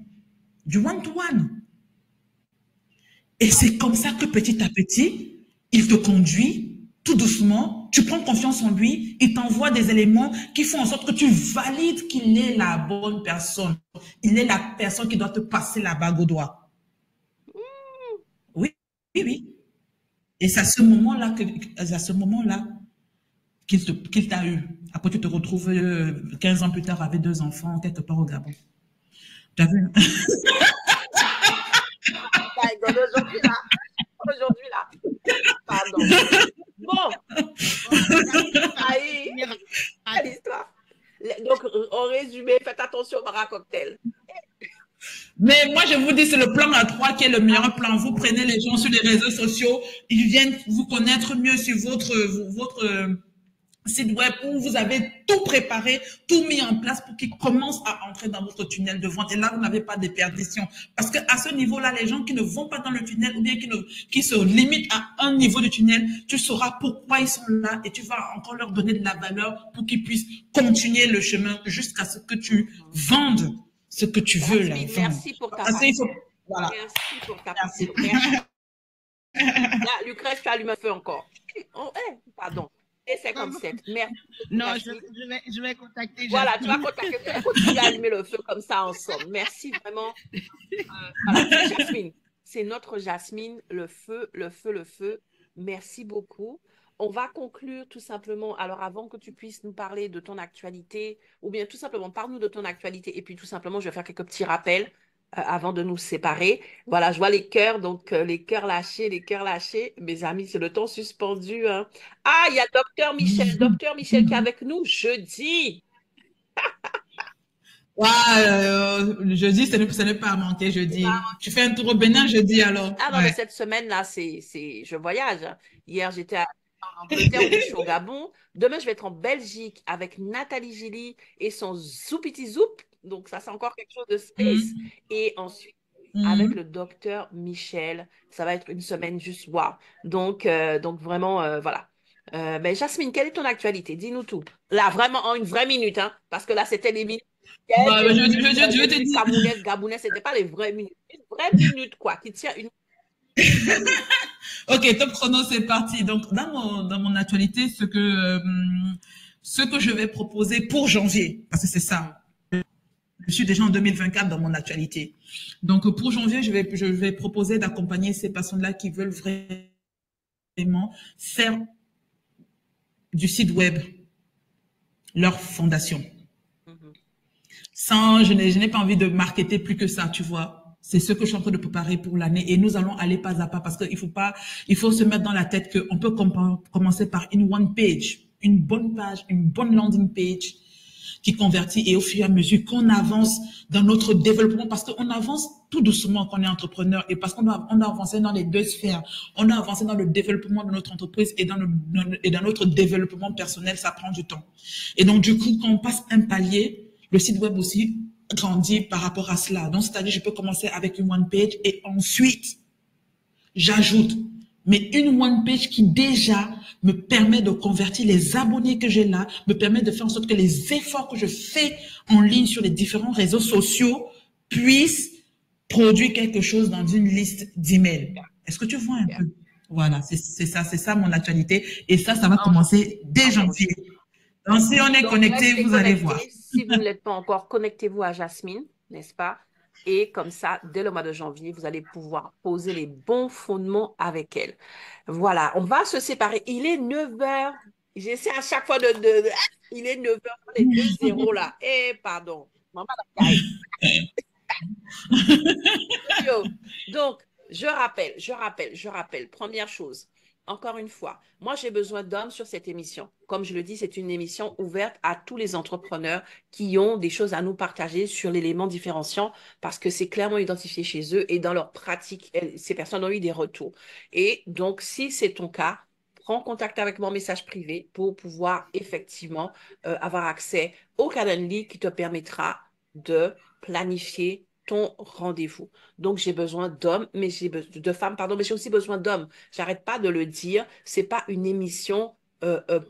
Du one-to-one. Et c'est comme ça que petit à petit, il te conduit tout doucement, tu prends confiance en lui, il t'envoie des éléments qui font en sorte que tu valides qu'il est la bonne personne. Il est la personne qui doit te passer la bague au doigt. Oui, oui, oui. Et c'est à ce moment-là qu'il t'a eu. Après, tu te retrouves 15 ans plus tard avec 2 enfants quelque part au Gabon. Tu as vu? Aujourd'hui là. Pardon. Bon. Aïe. Quelle histoire. Donc, en résumé, faites attention au bar à cocktail. Mais moi, je vous dis, c'est le plan A3 qui est le meilleur plan. Vous prenez les gens sur les réseaux sociaux, ils viennent vous connaître mieux sur votre site web où vous avez tout préparé, tout mis en place pour qu'ils commencent à entrer dans votre tunnel de vente. Et là, vous n'avez pas de perdition. Parce que à ce niveau-là, les gens qui ne vont pas dans le tunnel ou bien qui se limitent à un niveau du tunnel, tu sauras pourquoi ils sont là et tu vas encore leur donner de la valeur pour qu'ils puissent continuer le chemin jusqu'à ce que tu vendes ce que tu veux là. Merci pour ta participation. Voilà. Merci pour ta participation. Là, Lucrèce, tu allumes un feu encore. Oh, pardon. Et 57. Merci. Non, je vais contacter. Voilà, tu vas contacter. Tu vas continuer à allumer le feu comme ça ensemble. Merci vraiment. Voilà, Jasmine. C'est notre Jasmine, le feu, le feu, le feu. Merci beaucoup. On va conclure tout simplement. Alors, avant que tu puisses nous parler de ton actualité, ou bien tout simplement, parle-nous de ton actualité. Et puis, tout simplement, je vais faire quelques petits rappels avant de nous séparer. Voilà, je vois les cœurs, donc les cœurs lâchés, les cœurs lâchés. Mes amis, c'est le temps suspendu. Hein. Ah, il y a Docteur Michel qui est avec nous jeudi. Jeudi, ce n'est pas à manquer jeudi. Tu fais un tour au Bénin jeudi alors? Ah non, mais cette semaine-là, je voyage. Hier, j'étais en Angleterre, je suis au Gabon. Demain, je vais être en Belgique avec Nathalie Gilly et son Zoupiti Zoup. Donc, ça, c'est encore quelque chose de space. Et ensuite, avec le docteur Michel, ça va être une semaine juste wow. Donc vraiment, voilà. Mais Jasmine, quelle est ton actualité? Dis-nous tout. Là, vraiment, en une vraie minute, hein, parce que là, c'était les minutes. Je vais te dire. Gabonais, c'était pas les vraies minutes. Une vraie minute, quoi, qui tient une. Ok, top chrono, c'est parti. Donc, dans mon actualité, ce que je vais proposer pour janvier, parce que c'est ça. Je suis déjà en 2024 dans mon actualité. Donc, pour janvier, je vais proposer d'accompagner ces personnes-là qui veulent vraiment faire du site web leur fondation. Je n'ai pas envie de marketer plus que ça, tu vois. C'est ce que je suis en train de préparer pour l'année et nous allons aller pas à pas parce qu'il faut se mettre dans la tête qu'on peut commencer par une one page, une bonne page, une bonne landing page qui convertit et au fur et à mesure qu'on avance dans notre développement parce qu'on avance tout doucement quand on est entrepreneur et parce qu'on doit avancer dans les 2 sphères. On doit avancer dans le développement de notre entreprise et dans notre développement personnel, ça prend du temps. Et donc, du coup, quand on passe un palier, le site web aussi grandit par rapport à cela. Donc, c'est-à-dire, je peux commencer avec une one page et ensuite, j'ajoute. Mais une one page qui déjà me permet de convertir les abonnés que j'ai là, me permet de faire en sorte que les efforts que je fais en ligne sur les différents réseaux sociaux puissent produire quelque chose dans une liste d'emails. Est-ce que tu vois un peu? Voilà, c'est ça mon actualité. Et ça va commencer dès janvier. Donc, si on est connecté, vous allez voir. Si vous ne l'êtes pas encore, connectez-vous à Jasmine, n'est-ce pas? Et comme ça, dès le mois de janvier, vous allez pouvoir poser les bons fondements avec elle. Voilà, on va se séparer. Il est 9 heures. J'essaie à chaque fois il est 9 heures, les 2 0 là. Eh, pardon. Maman, la caille. Yo. Donc, je rappelle. Première chose, encore une fois, moi j'ai besoin d'hommes sur cette émission. Comme je le dis, c'est une émission ouverte à tous les entrepreneurs qui ont des choses à nous partager sur l'élément différenciant parce que c'est clairement identifié chez eux et dans leur pratique, ces personnes ont eu des retours. Et donc, si c'est ton cas, prends contact avec mon message privé pour pouvoir effectivement avoir accès au Calendly qui te permettra de planifier ton rendez-vous. Donc, j'ai besoin d'hommes, de femmes, pardon, mais j'ai aussi besoin d'hommes. J'arrête pas de le dire. C'est pas une émission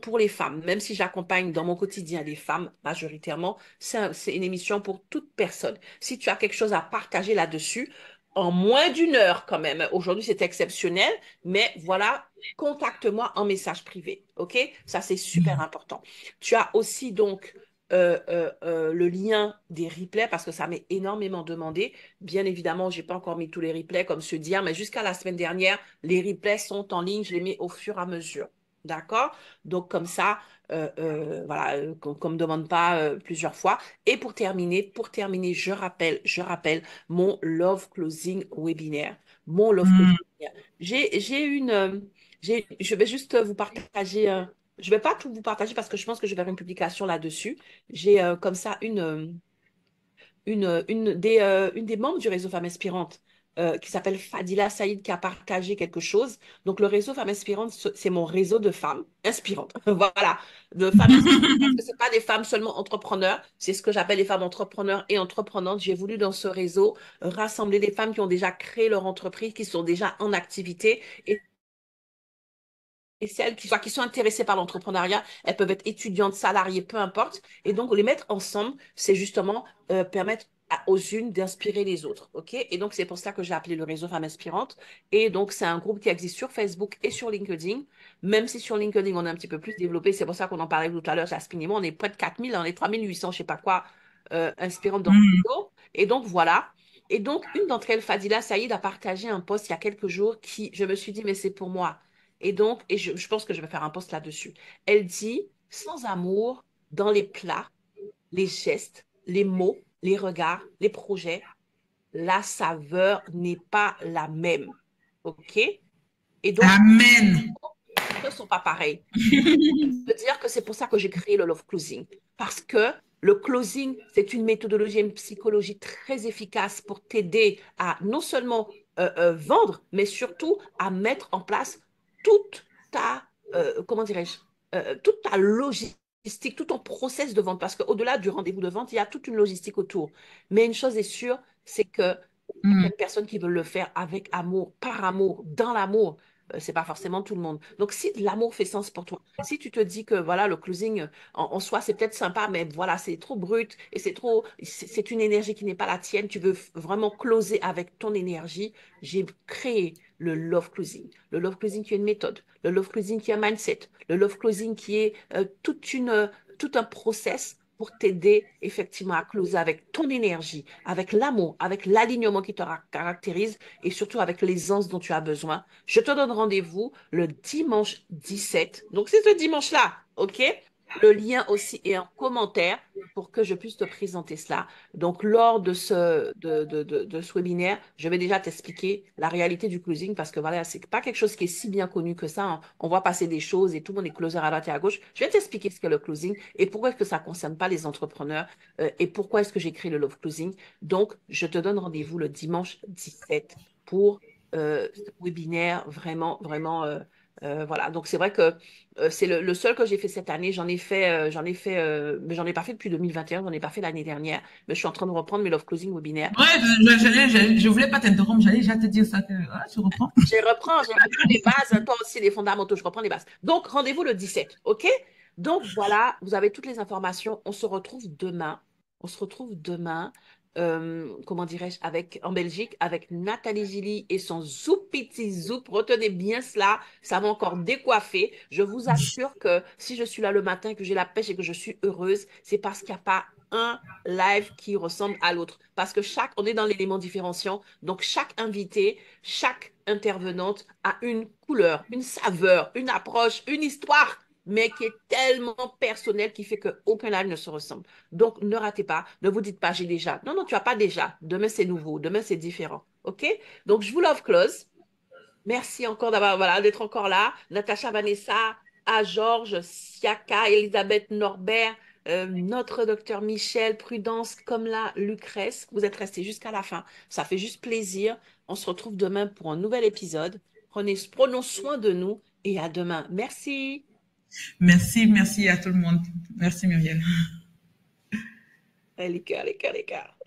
pour les femmes. Même si j'accompagne dans mon quotidien les femmes majoritairement, c'est une émission pour toute personne. Si tu as quelque chose à partager là-dessus, en moins d'une heure quand même. Aujourd'hui, c'est exceptionnel, mais voilà, contacte-moi en message privé. OK? Ça, c'est super important. Tu as aussi donc le lien des replays parce que ça m'est énormément demandé. Bien évidemment, j'ai pas encore mis tous les replays comme se dire, mais jusqu'à la semaine dernière, les replays sont en ligne. Je les mets au fur et à mesure. D'accord? Donc, comme ça, voilà, qu'on ne me demande pas plusieurs fois. Et pour terminer, je rappelle mon Love Closing webinaire. Mon Love Closing webinaire. J'ai une, je vais juste vous partager, je vais pas tout vous partager parce que je pense que je vais faire une publication là-dessus. J'ai comme ça une des membres du réseau Femmes Inspirantes qui s'appelle Fadila Saïd qui a partagé quelque chose. Donc, le réseau Femmes Inspirantes, c'est mon réseau de femmes inspirantes. Voilà, de femmes inspirantes. Parce que ce pas des femmes seulement entrepreneurs, c'est ce que j'appelle les femmes entrepreneurs et entreprenantes. J'ai voulu dans ce réseau rassembler des femmes qui ont déjà créé leur entreprise, qui sont déjà en activité et celles qui sont intéressées par l'entrepreneuriat, elles peuvent être étudiantes, salariées, peu importe. Et donc, les mettre ensemble, c'est justement permettre aux unes d'inspirer les autres. OK? Et donc, c'est pour ça que j'ai appelé le réseau Femmes Inspirantes. Et donc, c'est un groupe qui existe sur Facebook et sur LinkedIn. Même si sur LinkedIn, on est un petit peu plus développé. C'est pour ça qu'on en parlait tout à l'heure, Jasmine et moi. On est près de 4000, on est 3800, je sais pas quoi, inspirantes dans le réseau. Et donc, voilà. Et donc, une d'entre elles, Fadila Saïd, a partagé un post il y a quelques jours qui, je me suis dit, mais c'est pour moi. Et donc, je pense que je vais faire un post là-dessus. Elle dit, sans amour, dans les plats, les gestes, les mots, les regards, les projets, la saveur n'est pas la même. OK? Et donc, Amen. ne sont pas pareils. Je veux dire que c'est pour ça que j'ai créé le Love Closing. Parce que le closing, c'est une méthodologie, une psychologie très efficace pour t'aider à non seulement vendre, mais surtout à mettre en place toute comment dirais-je, toute ta logistique, tout ton process de vente. Parce qu'au-delà du rendez-vous de vente, il y a toute une logistique autour. Mais une chose est sûre, c'est que certaines personnes qui veulent le faire avec amour, par amour, dans l'amour, c'est pas forcément tout le monde. Donc, si l'amour fait sens pour toi, si tu te dis que voilà, le closing en soi, c'est peut-être sympa, mais voilà, c'est trop brut et c'est une énergie qui n'est pas la tienne, tu veux vraiment closer avec ton énergie, j'ai créé le Love Closing. Le Love Closing qui est une méthode, le Love Closing qui est un mindset, le Love Closing qui est tout un process pour t'aider effectivement à closer avec ton énergie, avec l'amour, avec l'alignement qui te caractérise et surtout avec l'aisance dont tu as besoin. Je te donne rendez-vous le dimanche 17. Donc, c'est ce dimanche-là, OK? Le lien aussi est en commentaire pour que je puisse te présenter cela. Donc, lors de ce webinaire, je vais déjà t'expliquer la réalité du closing parce que voilà, c'est pas quelque chose qui est si bien connu que ça, hein. On voit passer des choses et tout le monde est closer à droite et à gauche. Je vais t'expliquer ce qu'est le closing et pourquoi est-ce que ça ne concerne pas les entrepreneurs et pourquoi est-ce que j'ai créé le Love Closing. Donc, je te donne rendez-vous le dimanche 17 pour ce webinaire vraiment, vraiment. Voilà, donc c'est vrai que c'est le seul que j'ai fait cette année. Mais j'en ai pas fait depuis 2021, j'en ai pas fait l'année dernière. Mais je suis en train de reprendre mes Love Closing webinaires. Ouais, je voulais pas t'interrompre, j'allais déjà te dire ça que tu reprends. J'ai repris les bases, toi aussi les fondamentaux, je reprends les bases. Donc rendez-vous le 17, ok? Donc voilà, vous avez toutes les informations. On se retrouve demain. On se retrouve demain. Comment dirais-je, en Belgique, avec Nathalie Gilly et son zoupiti zoup. Retenez bien cela, ça m'a encore décoiffé. Je vous assure que si je suis là le matin, que j'ai la pêche et que je suis heureuse, c'est parce qu'il n'y a pas un live qui ressemble à l'autre. Parce que on est dans l'élément différenciant. Donc, chaque invité, chaque intervenante a une couleur, une saveur, une approche, une histoire, mais qui est tellement personnelle qui fait qu'aucun live ne se ressemble. Donc, ne ratez pas. Ne vous dites pas, j'ai déjà. Non, non, tu n'as pas déjà. Demain, c'est nouveau. Demain, c'est différent. OK? Donc, je vous love close. Merci encore voilà, d'être encore là. Natacha, Vanessa, à Georges, Siaka, Elisabeth Norbert, notre docteur Michel, Prudence, comme là, Lucrèce. Vous êtes restés jusqu'à la fin. Ça fait juste plaisir. On se retrouve demain pour un nouvel épisode. Prenons soin de nous et à demain. Merci. Merci, merci à tout le monde. Merci Muriel. Les cœurs, les cœurs, les cœurs.